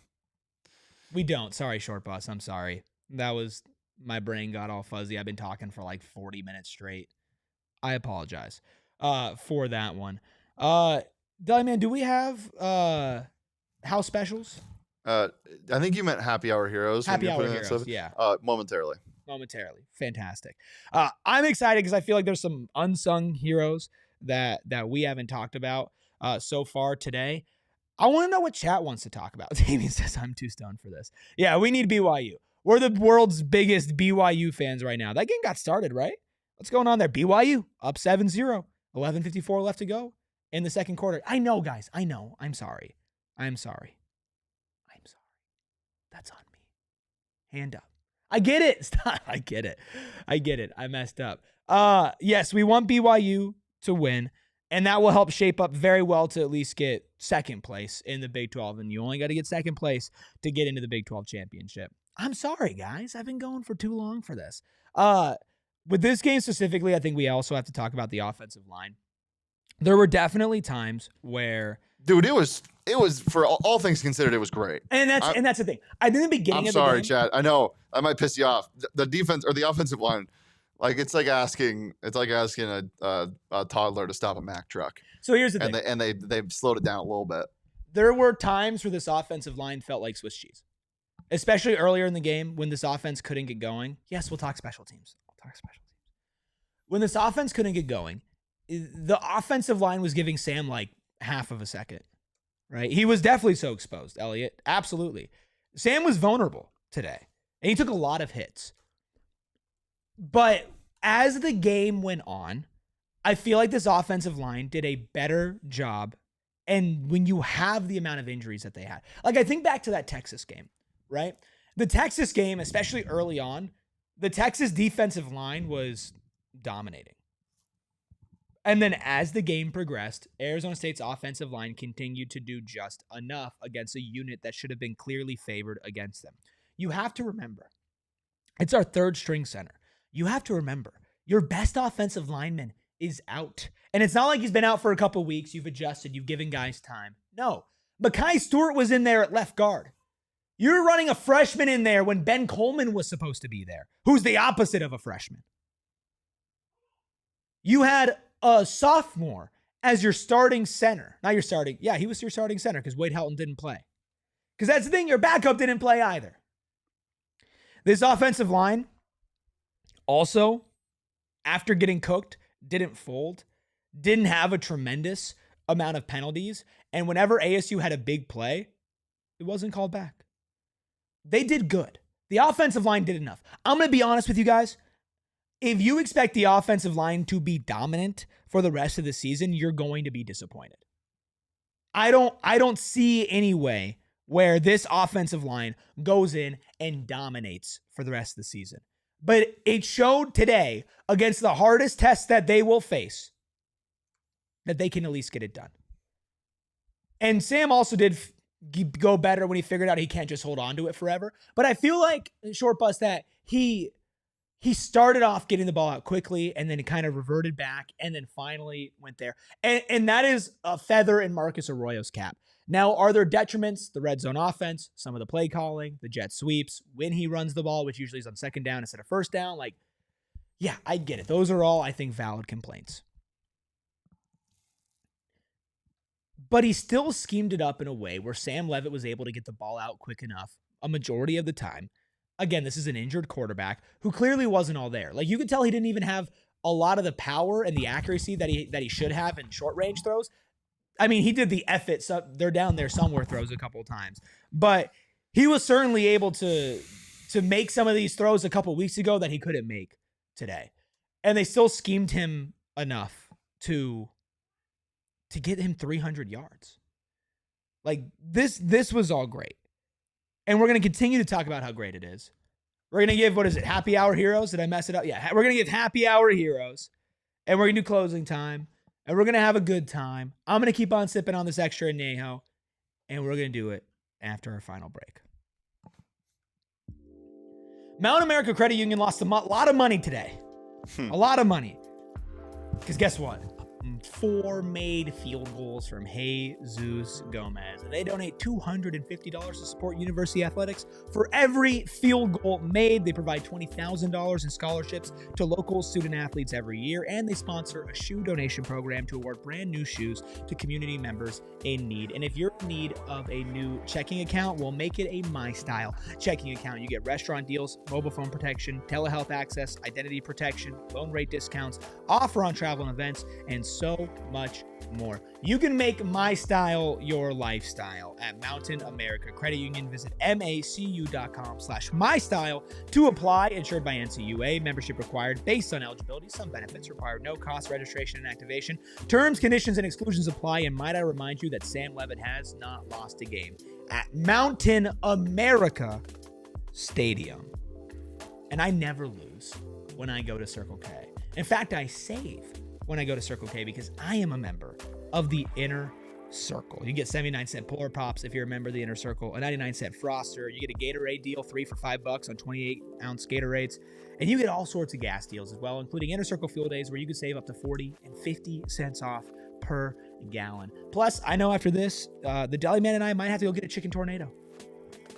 We don't. Sorry, Short Bus. I'm sorry. That was, my brain got all fuzzy. I've been talking for like 40 minutes straight. I apologize for that one. Dillingham, do we have house specials? I think you meant happy hour heroes. Happy hour heroes, yeah. Momentarily. Fantastic. I'm excited because I feel like there's some unsung heroes that we haven't talked about so far today. I want to know what chat wants to talk about. Damien says, I'm too stoned for this. Yeah, we need BYU. We're the world's biggest BYU fans right now. That game got started, right? What's going on there? BYU up 7-0. 11:54 left to go in the second quarter. I know, guys. I know. I'm sorry. That's on me. Hand up. I get it. Stop. I get it. I messed up. Yes, we want BYU to win, and that will help shape up very well to at least get 2nd place in the Big 12, and you only got to get 2nd place to get into the Big 12 championship. I'm sorry, guys. I've been going for too long for this. With this game specifically, I think we also have to talk about the offensive line. There were definitely times where... Dude, it was for all things considered, it was great. And that's the thing. I think the beginning of the game... I'm sorry, Chad. I know. I might piss you off. The defense or the offensive line, like it's like asking a toddler to stop a Mack truck. So here's the thing. And they've slowed it down a little bit. There were times where this offensive line felt like Swiss cheese. Especially earlier in the game when this offense couldn't get going. Yes, we'll talk special teams. When this offense couldn't get going, the offensive line was giving Sam like half of a second, right? He was definitely so exposed, Elliot. Absolutely. Sam was vulnerable today, and he took a lot of hits. But as the game went on, I feel like this offensive line did a better job. And when you have the amount of injuries that they had, like I think back to that Texas game, right? The Texas game, especially early on, the Texas defensive line was dominating. And then as the game progressed, Arizona State's offensive line continued to do just enough against a unit that should have been clearly favored against them. You have to remember, it's our 3rd string center. You have to remember, your best offensive lineman is out. And it's not like he's been out for a couple weeks. You've adjusted. You've given guys time. No. Mekhi Stewart was in there at left guard. You're running a freshman in there when Ben Coleman was supposed to be there, who's the opposite of a freshman. You had a sophomore as your starting center. Not your starting. Yeah, he was your starting center because Wade Helton didn't play. Because that's the thing, your backup didn't play either. This offensive line also, after getting cooked, didn't fold, didn't have a tremendous amount of penalties, and whenever ASU had a big play, it wasn't called back. They did good. The offensive line did enough. I'm going to be honest with you guys. If you expect the offensive line to be dominant for the rest of the season, you're going to be disappointed. I don't see any way where this offensive line goes in and dominates for the rest of the season. But it showed today against the hardest test that they will face that they can at least get it done. And Sam also did go better when he figured out he can't just hold on to it forever. But I feel like, Short Bus, that he he started off getting the ball out quickly and then it kind of reverted back and then finally went there. And that is a feather in Marcus Arroyo's cap. Now, are there detriments? The red zone offense, some of the play calling, the jet sweeps, when he runs the ball, which usually is on second down instead of first down. Like, yeah, I get it. Those are all, I think, valid complaints. But he still schemed it up in a way where Sam Leavitt was able to get the ball out quick enough a majority of the time. Again, this is an injured quarterback who clearly wasn't all there. Like, you could tell he didn't even have a lot of the power and the accuracy that he should have in short range throws. I mean, he did the F it, so they're down there somewhere throws a couple of times. But he was certainly able to make some of these throws a couple of weeks ago that he couldn't make today. And they still schemed him enough to get him 300 yards. Like, this was all great. And we're going to continue to talk about how great it is. We're going to give, Happy Hour Heroes? Did I mess it up? Yeah, we're going to give Happy Hour Heroes. And we're going to do closing time. And we're going to have a good time. I'm going to keep on sipping on this extra añejo. And we're going to do it after our final break. Mount America Credit Union lost a lot of money today. A lot of money. Because guess what? 4 made field goals from Jesus Gomez. And they donate $250 to support university athletics. For every field goal made, they provide $20,000 in scholarships to local student athletes every year. And they sponsor a shoe donation program to award brand new shoes to community members in need. And if you're in need of a new checking account, we'll make it a My Style checking account. You get restaurant deals, mobile phone protection, telehealth access, identity protection, loan rate discounts, offer on travel and events, and so much more. You can make My Style your lifestyle at Mountain America Credit Union. Visit macu.com/mystyle to apply. Insured by NCUA. Membership required based on eligibility. Some benefits require no cost registration and activation. Terms, conditions, and exclusions apply. And might I remind you that Sam Leavitt has not lost a game at Mountain America Stadium. And I never lose when I go to Circle K. In fact, I save when I go to Circle K because I am a member of the Inner Circle. You get 79-cent Polar Pops if you're a member of the Inner Circle, a 99-cent Froster. You get a Gatorade deal, 3 for $5 on 28-ounce Gatorades. And you get all sorts of gas deals as well, including Inner Circle Fuel Days where you can save up to 40 and 50 cents off per gallon. Plus, I know after this, the Deli Man and I might have to go get a chicken tornado.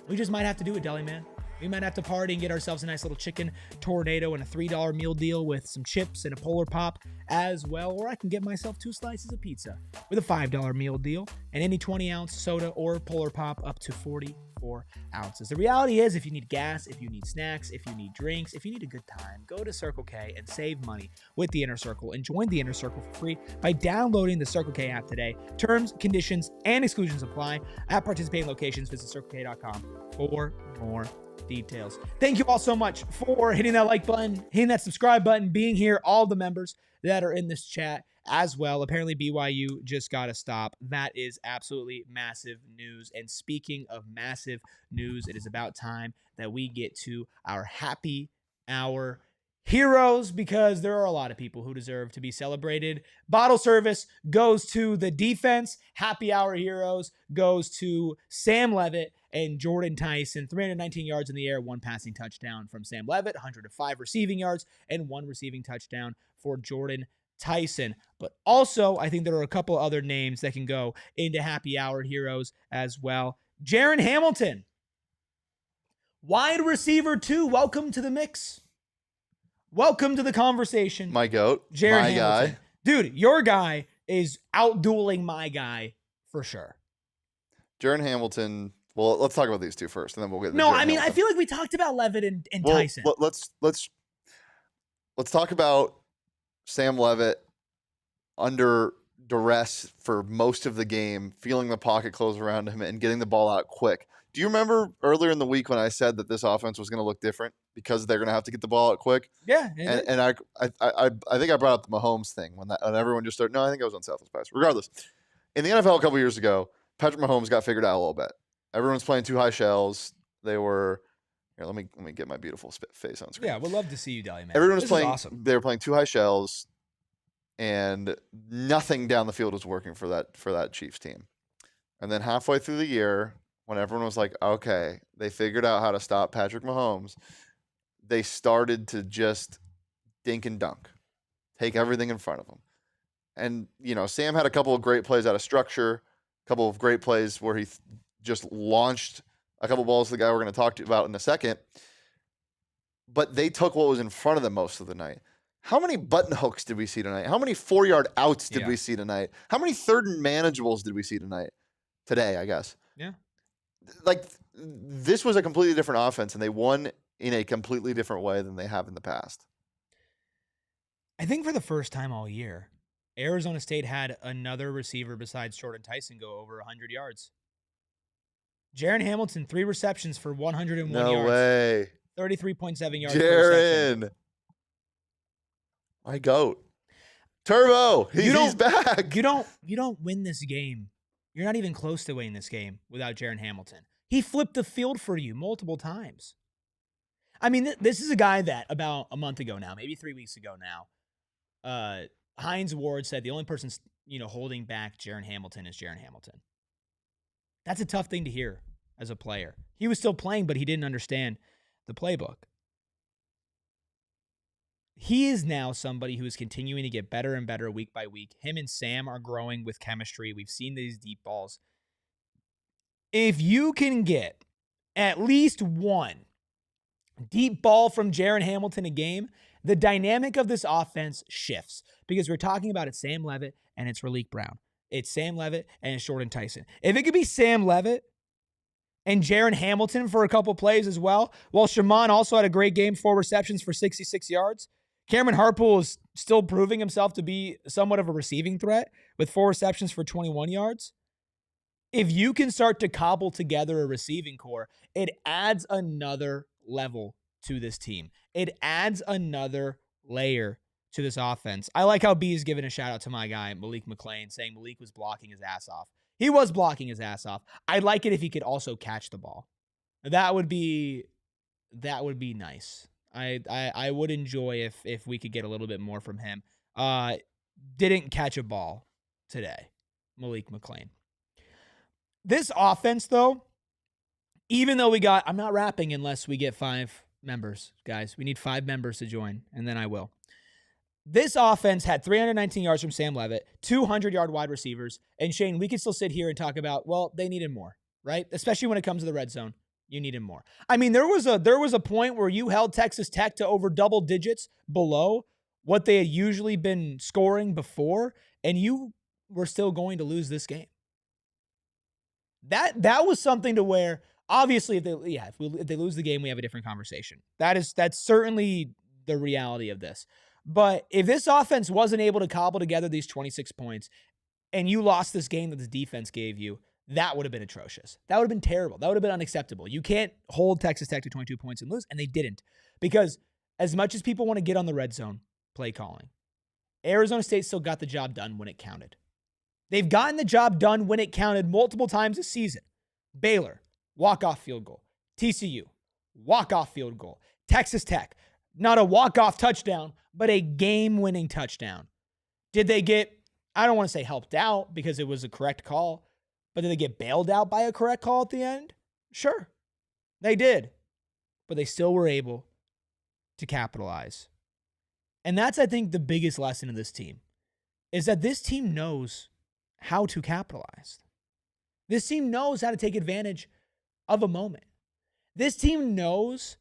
We just might have to do it, Deli Man. We might have to party and get ourselves a nice little chicken tornado and a $3 meal deal with some chips and a Polar Pop as well. Or I can get myself 2 slices of pizza with a $5 meal deal and any 20-ounce soda or Polar Pop up to 44 ounces. The reality is, if you need gas, if you need snacks, if you need drinks, if you need a good time, go to Circle K and save money with the Inner Circle and join the Inner Circle for free by downloading the Circle K app today. Terms, conditions, and exclusions apply. At participating locations, visit CircleK.com for more details. Thank you all so much for hitting that like button, hitting that subscribe button, being here, all the members that are in this chat as well. Apparently BYU just got to stop. That is absolutely massive news. And speaking of massive news, it is about time that we get to our happy hour heroes, because there are a lot of people who deserve to be celebrated. Bottle service goes to the defense. Happy hour heroes goes to Sam Leavitt and Jordyn Tyson. 319 yards in the air, 1 passing touchdown from Sam Leavitt, 105 receiving yards, and 1 receiving touchdown for Jordyn Tyson. But also, I think there are a couple other names that can go into happy hour heroes as well. Jaron Hamilton, wide receiver 2, welcome to the mix. Welcome to the conversation. My GOAT. Jaron my Hamilton. guy. Dude, your guy is out-dueling my guy for sure. Jaron Hamilton. Well, let's talk about these two first, and then we'll get. I feel like we talked about Leavitt and Tyson. Let's talk about Sam Leavitt under duress for most of the game, feeling the pocket close around him and getting the ball out quick. Do you remember earlier in the week when I said that this offense was going to look different because they're going to have to get the ball out quick? Yeah. And I think I brought up the Mahomes thing when everyone just started. No, I think I was on Southwest Pass. Regardless, in the NFL a couple years ago, Patrick Mahomes got figured out a little bit. Everyone's playing too high shells. They were here. Let me get my beautiful face on screen. Yeah, we'd love to see you, Deli Man. Everyone was playing. Awesome. They were playing too high shells, and nothing down the field was working for that Chiefs team. And then halfway through the year, when everyone was like, okay, they figured out how to stop Patrick Mahomes, they started to just dink and dunk, take everything in front of them. And, Sam had a couple of great plays out of structure, a couple of great plays where he just launched a couple balls to the guy we're going to talk about in a second. But they took what was in front of them most of the night. How many button hooks did we see tonight? How many 4-yard outs did we see tonight? How many third and manageables did we see tonight? Today, I guess. Yeah. Like, this was a completely different offense, and they won in a completely different way than they have in the past. I think for the first time all year, Arizona State had another receiver besides Jordyn Tyson go over 100 yards. Jaron Hamilton, 3 receptions for 101 yards. No way. 33.7 yards per reception. My goat. Turbo. He's back. You don't win this game. You're not even close to winning this game without Jaron Hamilton. He flipped the field for you multiple times. I mean, this is a guy that about a month ago now, maybe 3 weeks ago now, Hines Ward said the only person, holding back Jaron Hamilton is Jaron Hamilton. That's a tough thing to hear as a player. He was still playing, but he didn't understand the playbook. He is now somebody who is continuing to get better and better week by week. Him and Sam are growing with chemistry. We've seen these deep balls. If you can get at least one deep ball from Jaron Hamilton a game, the dynamic of this offense shifts because we're talking about it's Sam Leavitt and it's Raleek Brown. It's Sam Leavitt and it's Jordyn Tyson. If it could be Sam Leavitt and Jaron Hamilton for a couple plays as well, while Shaman also had a great game, 4 receptions for 66 yards. Cameron Harpool is still proving himself to be somewhat of a receiving threat with 4 receptions for 21 yards. If you can start to cobble together a receiving core, it adds another level to this team. It adds another layer to this offense. I like how B is giving a shout out to my guy, Malik McClain, saying Malik was blocking his ass off. He was blocking his ass off. I'd like it if he could also catch the ball. That would be nice. I would enjoy if we could get a little bit more from him. Didn't catch a ball today, Malik McClain. This offense, though, even though I'm not wrapping unless we get 5 members, guys. We need 5 members to join, and then I will. This offense had 319 yards from Sam Leavitt, 200-yard wide receivers, and Shane, we could still sit here and talk about, well, they needed more, right? Especially when it comes to the red zone. You needed more. I mean, there was a point where you held Texas Tech to over double digits below what they had usually been scoring before, and you were still going to lose this game. That was something to where, obviously, if they lose the game, we have a different conversation. That's certainly the reality of this. But if this offense wasn't able to cobble together these 26 points, and you lost this game that the defense gave you, that would have been atrocious. That would have been terrible. That would have been unacceptable. You can't hold Texas Tech to 22 points and lose, and they didn't. Because as much as people want to get on the red zone play calling, Arizona State still got the job done when it counted. They've gotten the job done when it counted multiple times this season. Baylor, walk-off field goal. TCU, walk-off field goal. Texas Tech, not a walk-off touchdown, but a game-winning touchdown. Did they get, I don't want to say helped out because it was a correct call, but did they get bailed out by a correct call at the end? Sure, they did. But they still were able to capitalize. And that's, I think, the biggest lesson of this team, is that this team knows how to capitalize. This team knows how to take advantage of a moment. This team knows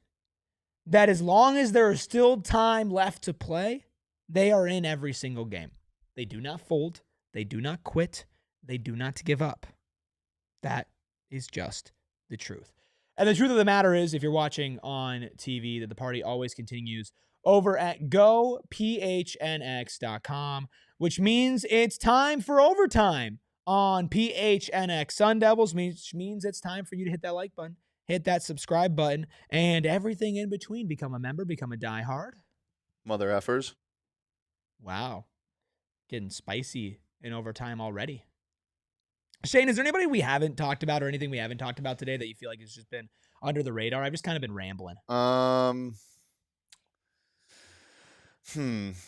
that as long as there is still time left to play, they are in every single game. They do not fold. They do not quit. They do not give up. That is just the truth. And the truth of the matter is, if you're watching on TV, that the party always continues over at gophnx.com, which means it's time for overtime on PHNX Sun Devils, which means it's time for you to hit that like button, hit that subscribe button, and everything in between. Become a member, become a diehard. Mother effers. Wow. Getting spicy in overtime already. Shane, is there anybody we haven't talked about or anything we haven't talked about today that you feel like has just been under the radar? I've just kind of been rambling.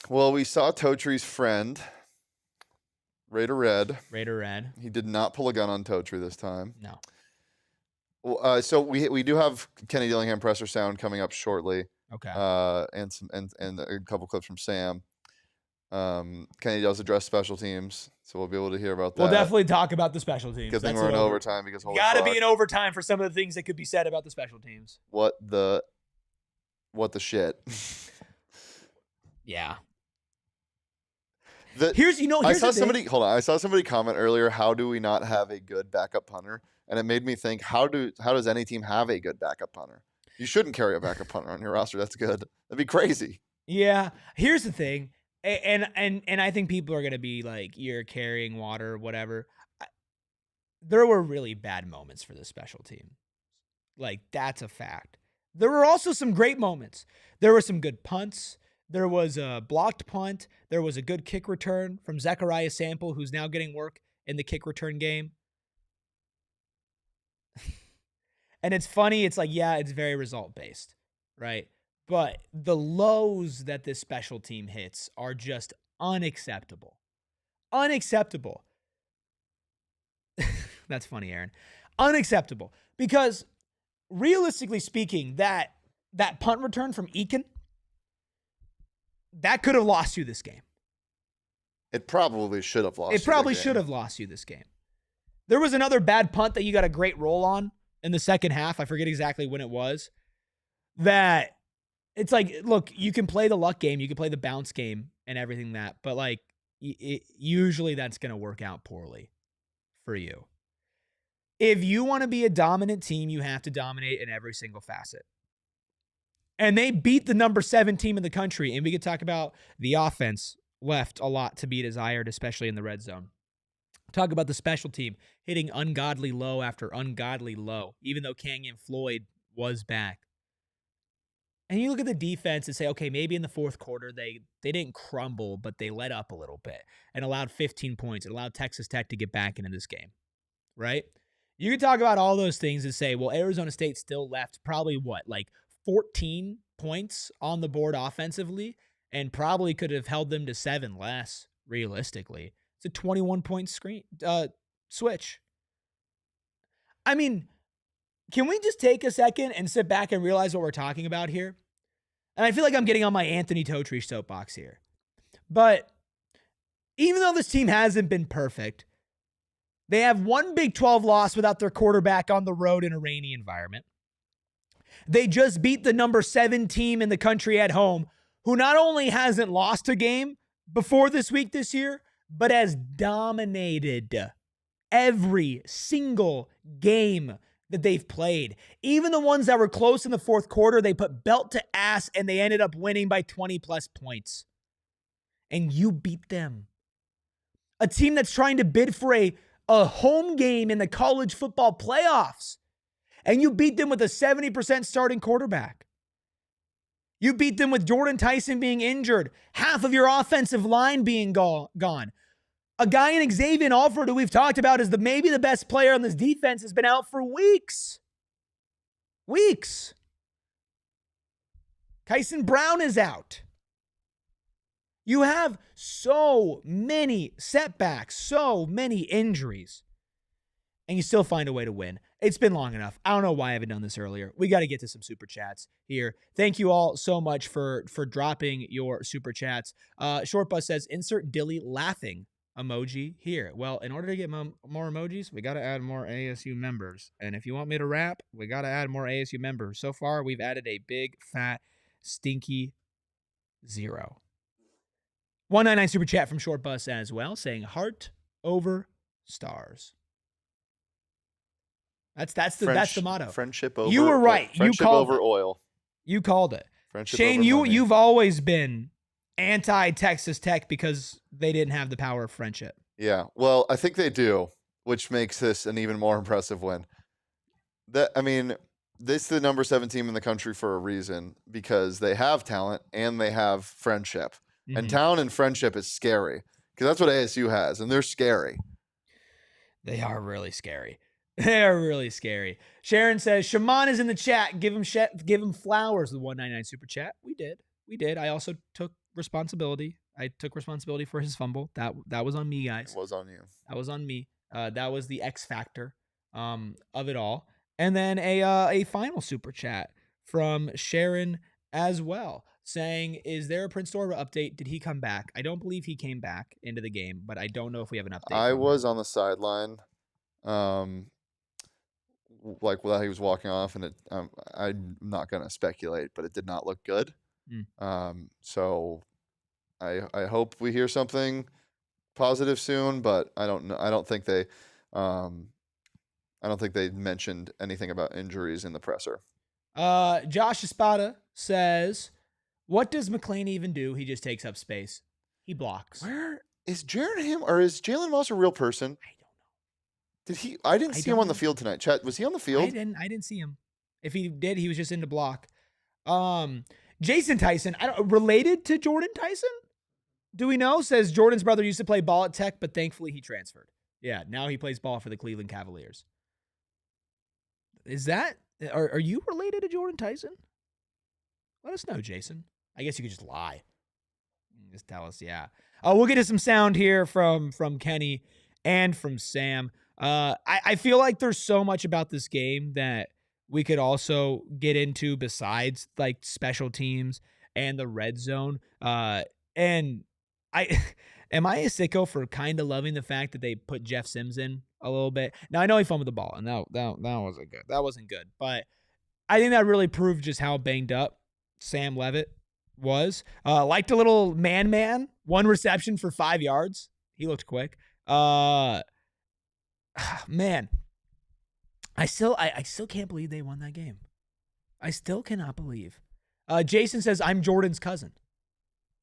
Well, we saw Totri's friend, Raider Red. Raider Red. He did not pull a gun on Totri this time. No. Well, so we do have Kenny Dillingham presser sound coming up shortly. Okay. And a couple clips from Sam. Kenny does address special teams, so we'll be able to hear about that. We'll definitely talk about the special teams. Good thing we're in overtime because got to be in overtime for some of the things that could be said about the special teams. What the shit? Yeah. I saw somebody comment earlier, how do we not have a good backup punter? And it made me think, how does any team have a good backup punter? You shouldn't carry a backup punter on your roster. That's good. That'd be crazy. Yeah. Here's the thing. And I think people are going to be like, you're carrying water, whatever. There were really bad moments for the special team. Like, that's a fact. There were also some great moments. There were some good punts. There was a blocked punt. There was a good kick return from Zechariah Sample, who's now getting work in the kick return game. And it's funny. It's like, yeah, it's very result-based, right? But the lows that this special team hits are just unacceptable. Unacceptable. That's funny, Aaron. Unacceptable. Because realistically speaking, that punt return from Eakin, that could have lost you this game. It probably should have lost. It probably should have lost you this game. There was another bad punt that you got a great roll on in the second half. I forget exactly when it was. That it's like, look, you can play the luck game, you can play the bounce game and everything that, but like usually that's going to work out poorly for you. If you want to be a dominant team, you have to dominate in every single facet. And they beat the number 7 team in the country. And we could talk about the offense left a lot to be desired, especially in the red zone. Talk about the special team hitting ungodly low after ungodly low, even though Kenyon Floyd was back. And you look at the defense and say, okay, maybe in the fourth quarter, they didn't crumble, but they let up a little bit and allowed 15 points. It allowed Texas Tech to get back into this game, right? You can talk about all those things and say, well, Arizona State still left probably like 14 points on the board offensively and probably could have held them to 7 less, realistically. It's a 21-point switch. I mean, can we just take a second and sit back and realize what we're talking about here? And I feel like I'm getting on my Anthony Totri soapbox here. But even though this team hasn't been perfect, they have one Big 12 loss without their quarterback on the road in a rainy environment. They just beat the number 7 team in the country at home, who not only hasn't lost a game before this week this year, but has dominated every single game that they've played. Even the ones that were close in the fourth quarter, they put belt to ass and they ended up winning by 20-plus points. And you beat them. A team that's trying to bid for a home game in the college football playoffs. And you beat them with a 70% starting quarterback. You beat them with Jordyn Tyson being injured. Half of your offensive line being gone. A guy in Xavier Alford, who we've talked about as maybe the best player on this defense, has been out for weeks. Weeks. Kyson Brown is out. You have so many setbacks, so many injuries, and you still find a way to win. It's been long enough. I don't know why I haven't done this earlier. We got to get to some super chats here. Thank you all so much for dropping your super chats. Short Bus says, insert Dilly laughing emoji here. Well, in order to get more emojis, we got to add more ASU members. And if you want me to rap, we got to add more ASU members. So far, we've added a big, fat, stinky 0. 199 super chat from Short Bus as well, saying heart over stars. That's the motto. Friendship over. You were right. Friendship over oil. You called it. Friendship Shane, over money. you've always been anti-Texas Tech because they didn't have the power of friendship. Yeah. Well, I think they do, which makes this an even more impressive win. This is the number 7 team in the country for a reason, because they have talent and they have friendship. Mm-hmm. And talent and friendship is scary, because that's what ASU has, and they're scary. They are really scary. They are really scary. Sharon says, Shaman is in the chat. Give him flowers with 199 super chat. We did. I also took responsibility. I took responsibility for his fumble. That was on me, guys. It was on you. That was on me. That was the X factor of it all. And then a final super chat from Sharon as well, saying, is there a Prince Dorva update? Did he come back? I don't believe he came back into the game, but I don't know if we have an update. I was on the sideline, like while he was walking off, and I'm not going to speculate, but it did not look good. So I hope we hear something positive soon, but I don't know. I don't think they mentioned anything about injuries in the presser. Josh Espada says, what does McLean even do? He just takes up space. He blocks. Where is Jaren or is Jalen Moss a real person? I don't know. Did he? I didn't see him on the field tonight. Chet, was he on the field? I didn't see him. If he did, he was just in to block. Jason Tyson, related to Jordyn Tyson? Do we know? Says Jordan's brother used to play ball at Tech, but thankfully he transferred. Yeah, now he plays ball for the Cleveland Cavaliers. Is that, are you related to Jordyn Tyson? Let us know, Jason. I guess you could just lie. Just tell us, yeah. We'll get to some sound here from Kenny and from Sam. I feel like there's so much about this game that we could also get into besides like special teams and the red zone. And am I a sicko for kind of loving the fact that they put Jeff Sims in a little bit? Now I know he fumbled the ball, and that wasn't good. That wasn't good, but I think that really proved just how banged up Sam Leavitt was. Liked a little man, 1 reception for 5 yards. He looked quick. Man, I still can't believe they won that game. I still cannot believe. Jason says, I'm Jordan's cousin.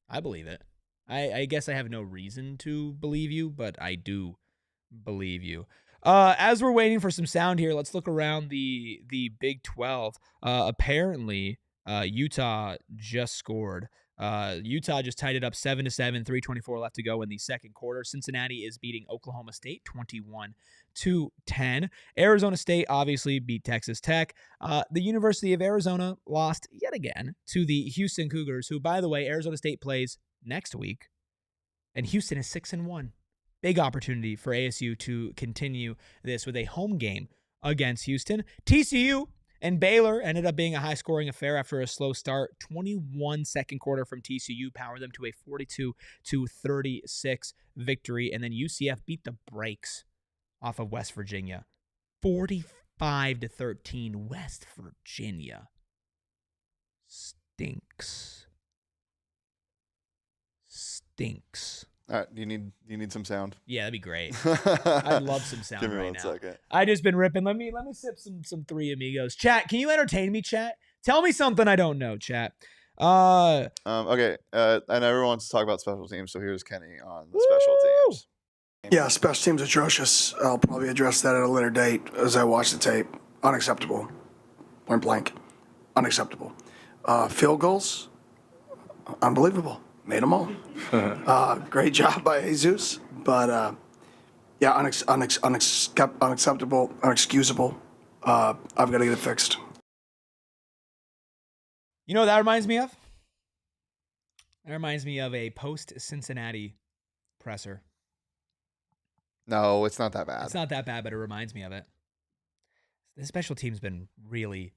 I believe it. I guess I have no reason to believe you, but I do believe you. As we're waiting for some sound here, let's look around the Big 12. Apparently, Utah just scored. Utah just tied it up 7-7, 3:24 left to go in the second quarter. Cincinnati is beating Oklahoma State 21-10. Arizona State obviously beat Texas Tech. The University of Arizona lost yet again to the Houston Cougars, who, by the way, Arizona State plays next week, and Houston is 6-1. Big opportunity for ASU to continue this with a home game against Houston. TCU and Baylor ended up being a high-scoring affair after a slow start. 21 second quarter from TCU powered them to a 42-36 victory, and then UCF beat the brakes off of West Virginia. 45-13. West Virginia stinks. All right, you need some sound? Yeah, that'd be great. I'd love some sound. Give me right 1 now. second. I just been ripping. Let me sip some Three Amigos. Chat, can you entertain me, chat? Tell me something I don't know, chat. Okay. And everyone wants to talk about special teams, so here's Kenny on the special teams. Yeah, special teams atrocious. I'll probably address that at a later date as I watch the tape. Unacceptable. Point blank. Unacceptable. Field goals. Unbelievable. Made them all. Great job by Jesus. But, yeah, unacceptable, unexcusable. I've got to get it fixed. You know what that reminds me of? That reminds me of a post-Cincinnati presser. No, it's not that bad. It's not that bad, but it reminds me of it. The special team's been really,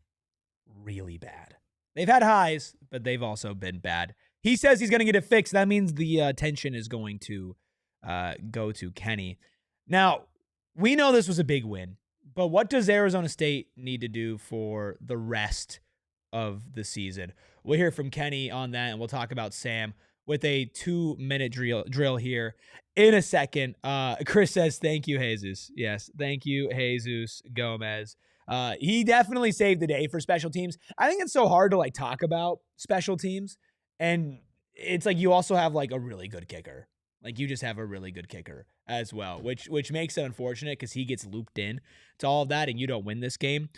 really bad. They've had highs, but they've also been bad. He says he's going to get it fixed. That means the attention is going to go to Kenny. Now, we know this was a big win, but what does Arizona State need to do for the rest of the season? We'll hear from Kenny on that, and we'll talk about Sam with a 2-minute drill here in a second. Chris says, thank you, Jesus. Yes, thank you, Jesus Gomez. He definitely saved the day for special teams. I think it's so hard to like talk about special teams, and it's like you also have like a really good kicker. Like you just have a really good kicker as well, which makes it unfortunate because he gets looped in to all of that, and you don't win this game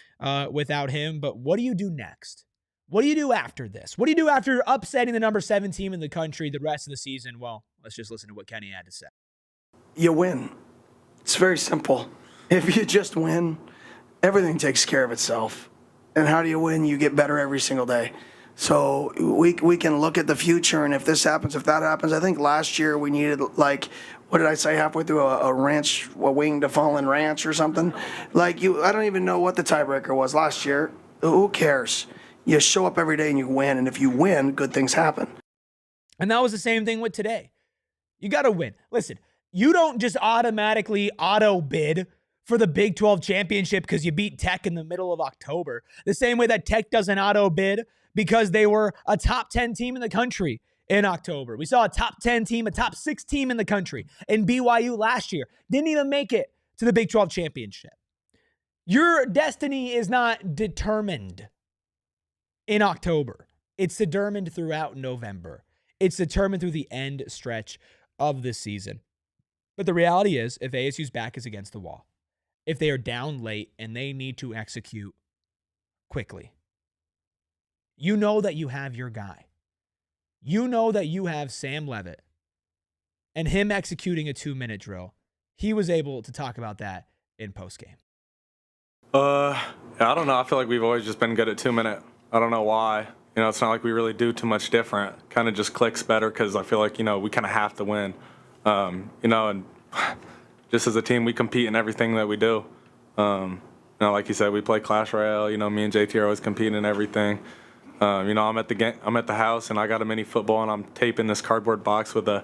without him. But what do you do next? What do you do after this? What do you do after upsetting the number 7 team in the country the rest of the season? Well, let's just listen to what Kenny had to say. You win. It's very simple. If you just win, everything takes care of itself. And how do you win? You get better every single day. So we can look at the future, and if this happens, if that happens, I think last year we needed, like, what did I say, halfway through a wing to fallen ranch or something? Like, I don't even know what the tiebreaker was last year. Who cares? You show up every day and you win, and if you win, good things happen. And that was the same thing with today. You got to win. Listen, you don't just automatically auto bid for the Big 12 championship because you beat Tech in the middle of October. The same way that Tech doesn't auto bid because they were a top 10 team in the country in October. We saw a top 10 team, a top 6 team in the country in BYU last year. Didn't even make it to the Big 12 championship. Your destiny is not determined in October. It's determined throughout November. It's determined through the end stretch of the season. But the reality is, if ASU's back is against the wall, if they are down late and they need to execute quickly, you know that you have your guy. You know that you have Sam Leavitt and him executing a 2-minute drill. He was able to talk about that in postgame. I don't know. I feel like we've always just been good at 2-minute. I don't know why. It's not like we really do too much different. Kind of just clicks better because I feel like, we kind of have to win. And just as a team, we compete in everything that we do. Like you said, we play Clash Royale. Me and JT are always competing in everything. I'm at the house and I got a mini football and I'm taping this cardboard box with a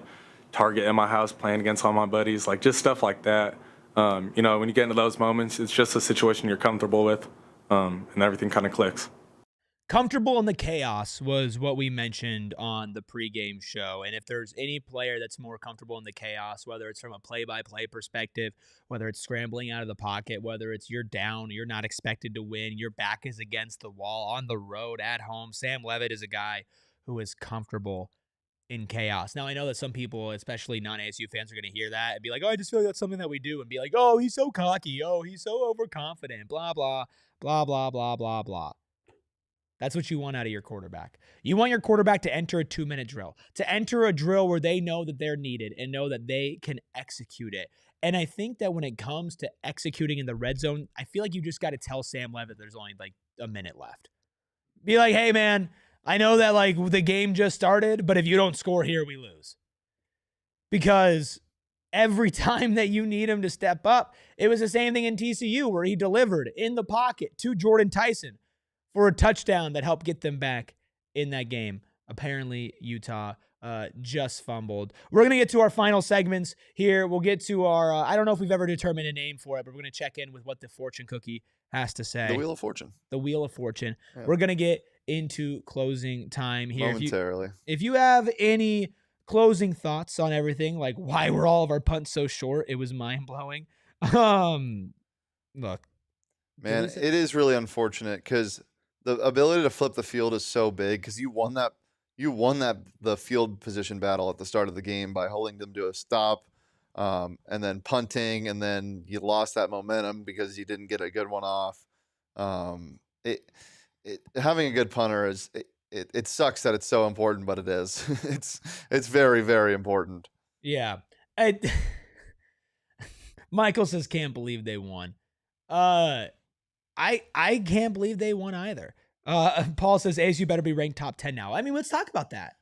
target in my house, playing against all my buddies, like just stuff like that. When you get into those moments, it's just a situation you're comfortable with, and everything kind of clicks. Comfortable in the chaos was what we mentioned on the pregame show. And if there's any player that's more comfortable in the chaos, whether it's from a play-by-play perspective, whether it's scrambling out of the pocket, whether it's you're down, you're not expected to win, your back is against the wall, on the road, at home, Sam Leavitt is a guy who is comfortable in chaos. Now, I know that some people, especially non-ASU fans, are going to hear that and be like, oh, I just feel like that's something that we do, and be like, oh, he's so cocky, oh, he's so overconfident, blah, blah, blah, blah, blah, blah, blah. That's what you want out of your quarterback. You want your quarterback to enter a 2-minute drill, to enter a drill where they know that they're needed and know that they can execute it. And I think that when it comes to executing in the red zone, I feel like you just got to tell Sam Leavitt there's only like a minute left. Be like, hey, man, I know that like the game just started, but if you don't score here, we lose. Because every time that you need him to step up, it was the same thing in TCU where he delivered in the pocket to Jordyn Tyson for a touchdown that helped get them back in that game. Apparently, Utah just fumbled. We're going to get to our final segments here. We'll get to our, I don't know if we've ever determined a name for it, but we're going to check in with what the fortune cookie has to say. The Wheel of Fortune. The Wheel of Fortune. Yeah. We're going to get into closing time here. Momentarily. If you have any closing thoughts on everything, like why were all of our punts so short? It was mind-blowing. Look. Man, it is really unfortunate because the ability to flip the field is so big because you won the field position battle at the start of the game by holding them to a stop, and then punting, and then you lost that momentum because you didn't get a good one off. Having a good punter is it sucks that it's so important, but it is. It's very, very important. Yeah. Michael says can't believe they won. I can't believe they won either. Paul says ASU better be ranked top 10 now. I mean, let's talk about that.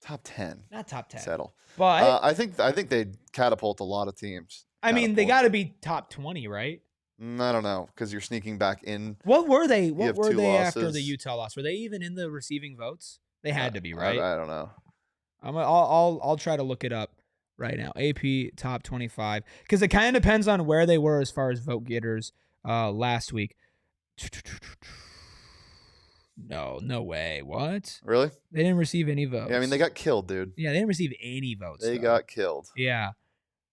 Top 10. Not top 10. Settle. But I think they'd catapult a lot of teams. I mean, they got to be top 20, right? I don't know, because you're sneaking back in. What were they? What were they losses after the Utah loss? Were they even in the receiving votes? They had to be, right? I don't know. I'll try to look it up right now. AP top 25, because it kind of depends on where they were as far as vote getters last week. No way. What? Really? They didn't receive any votes. Yeah, I mean, they got killed, dude. Yeah, they didn't receive any votes. They got killed. Yeah.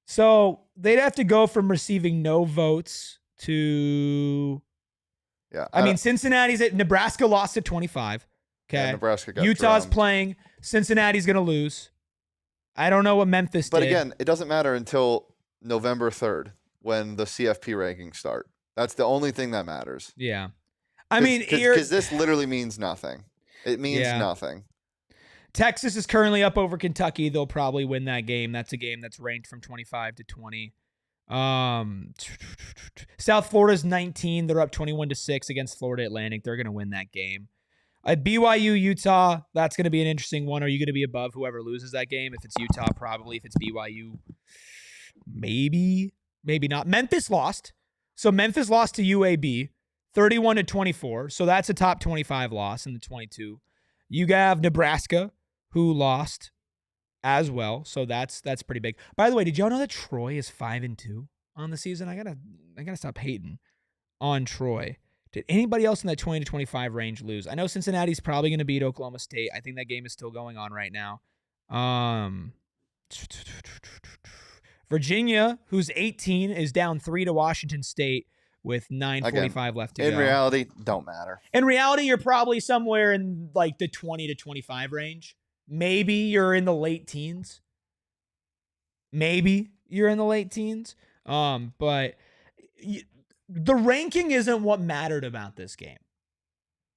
So they'd have to go from receiving no votes to. Yeah. I mean, Nebraska lost at 25. Okay. Yeah, Nebraska got Utah's drummed. playing. Cincinnati's going to lose. I don't know what Memphis did. But again, it doesn't matter until November 3rd when the CFP rankings start. That's the only thing that matters. Yeah. I mean, because this literally means nothing. It means nothing. Texas is currently up over Kentucky. They'll probably win that game. That's a game that's ranked from 25 to 20. South Florida's 19. They're up 21-6 against Florida Atlantic. They're going to win that game. At BYU, Utah, that's going to be an interesting one. Are you going to be above whoever loses that game? If it's Utah, probably. If it's BYU, maybe not. Memphis lost. So Memphis lost to UAB 31-24. So that's a top 25 loss in the 22. You have Nebraska, who lost as well. So that's pretty big. By the way, did y'all know that Troy is 5-2 on the season? I gotta stop hating on Troy. Did anybody else in that 20-25 range lose? I know Cincinnati's probably going to beat Oklahoma State. I think that game is still going on right now. Virginia, who's 18, is down 3 to Washington State with 9:45 left to go. In reality, don't matter. In reality, you're probably somewhere in like the 20-25 range. Maybe you're in the late teens. But the ranking isn't what mattered about this game.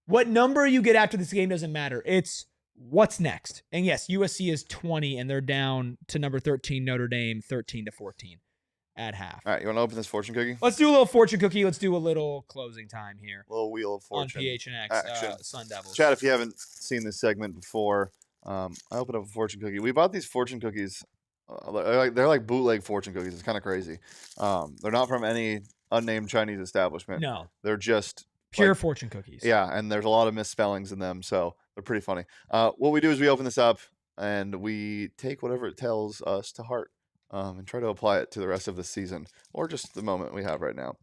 What number you get after this game doesn't matter. It's what's next. And yes, USC is 20, and they're down to number 13, Notre Dame, 13-14 at half. All right, you want to open this fortune cookie? Let's do a little fortune cookie. Let's do a little closing time here. Little wheel of fortune. On PHNX Sun Devils. Chad, if you haven't seen this segment before, I opened up a fortune cookie. We bought these fortune cookies. They're like bootleg fortune cookies. It's kind of crazy. They're not from any unnamed Chinese establishment. No. They're just pure fortune cookies. Yeah, and there's a lot of misspellings in them, so they're pretty funny. What we do is we open this up and we take whatever it tells us to heart and try to apply it to the rest of the season or just the moment we have right now.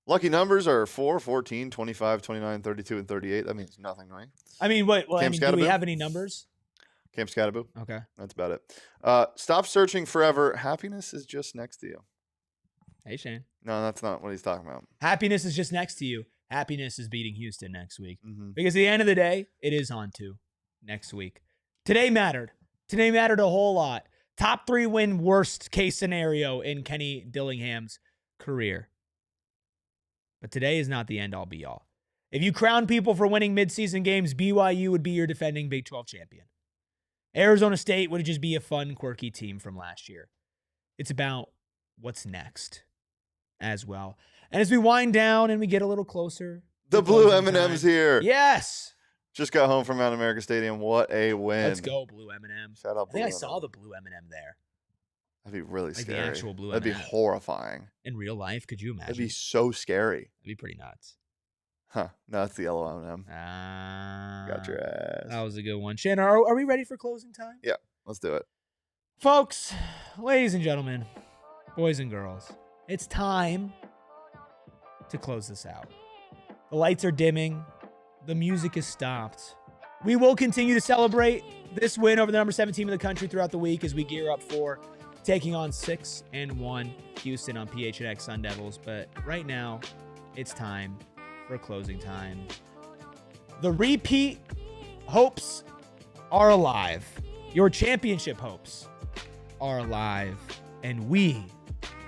Lucky numbers are 4, 14, 25, 29, 32, and 38. That means nothing, right? I mean, do we have any numbers? Camp Scataboo. Okay. That's about it. Stop searching forever. Happiness is just next to you. Hey, Shane. No, that's not what he's talking about. Happiness is just next to you. Happiness is beating Houston next week. Mm-hmm. Because at the end of the day, it is on to next week. Today mattered. Today mattered a whole lot. Top 3 win worst case scenario in Kenny Dillingham's career. But today is not the end all be all. If you crown people for winning midseason games, BYU would be your defending Big 12 champion. Arizona State would just be a fun, quirky team from last year. It's about what's next as well. And as we wind down and we get a little closer. The Blue M&M's here. Yes. Just got home from Mount America Stadium. What a win. Let's go, Blue M&M. Shout out Blue I think I saw the Blue M&M there. That'd be really scary. The actual Blue That'd M&M. be horrifying. In real life, could you imagine? That'd be so scary. That'd be pretty nuts. Huh. No, that's the yellow M&M. Got your ass. That was a good one. Shannon, are we ready for closing time? Yeah, let's do it. Folks, ladies and gentlemen, boys and girls, it's time to close this out. The lights are dimming. The music is stopped. We will continue to celebrate this win over the number 7 team in the country throughout the week as we gear up for taking on 6-1 Houston on PHNX Sun Devils. But right now, it's time for closing time. The repeat hopes are alive. Your championship hopes are alive. And we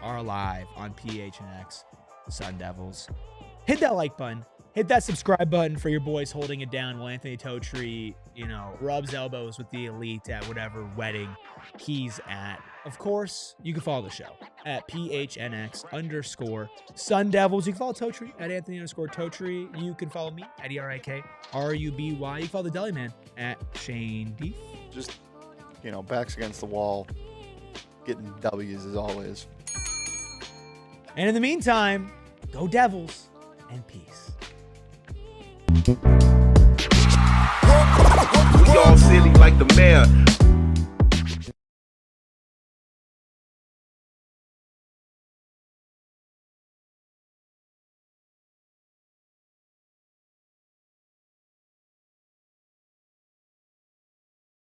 are alive on PHNX Sun Devils. Hit that like button. Hit that subscribe button for your boys holding it down while Anthony Totri, rubs elbows with the elite at whatever wedding he's at. Of course, you can follow the show at PHNX_Sun Devils. You can follow Totri at Anthony_Totri. You can follow me at ERIKRUBY. You can follow the Deli Man at Shane Deef. Just, backs against the wall, getting W's as always. And in the meantime, go Devils and peace. We all silly like the mayor.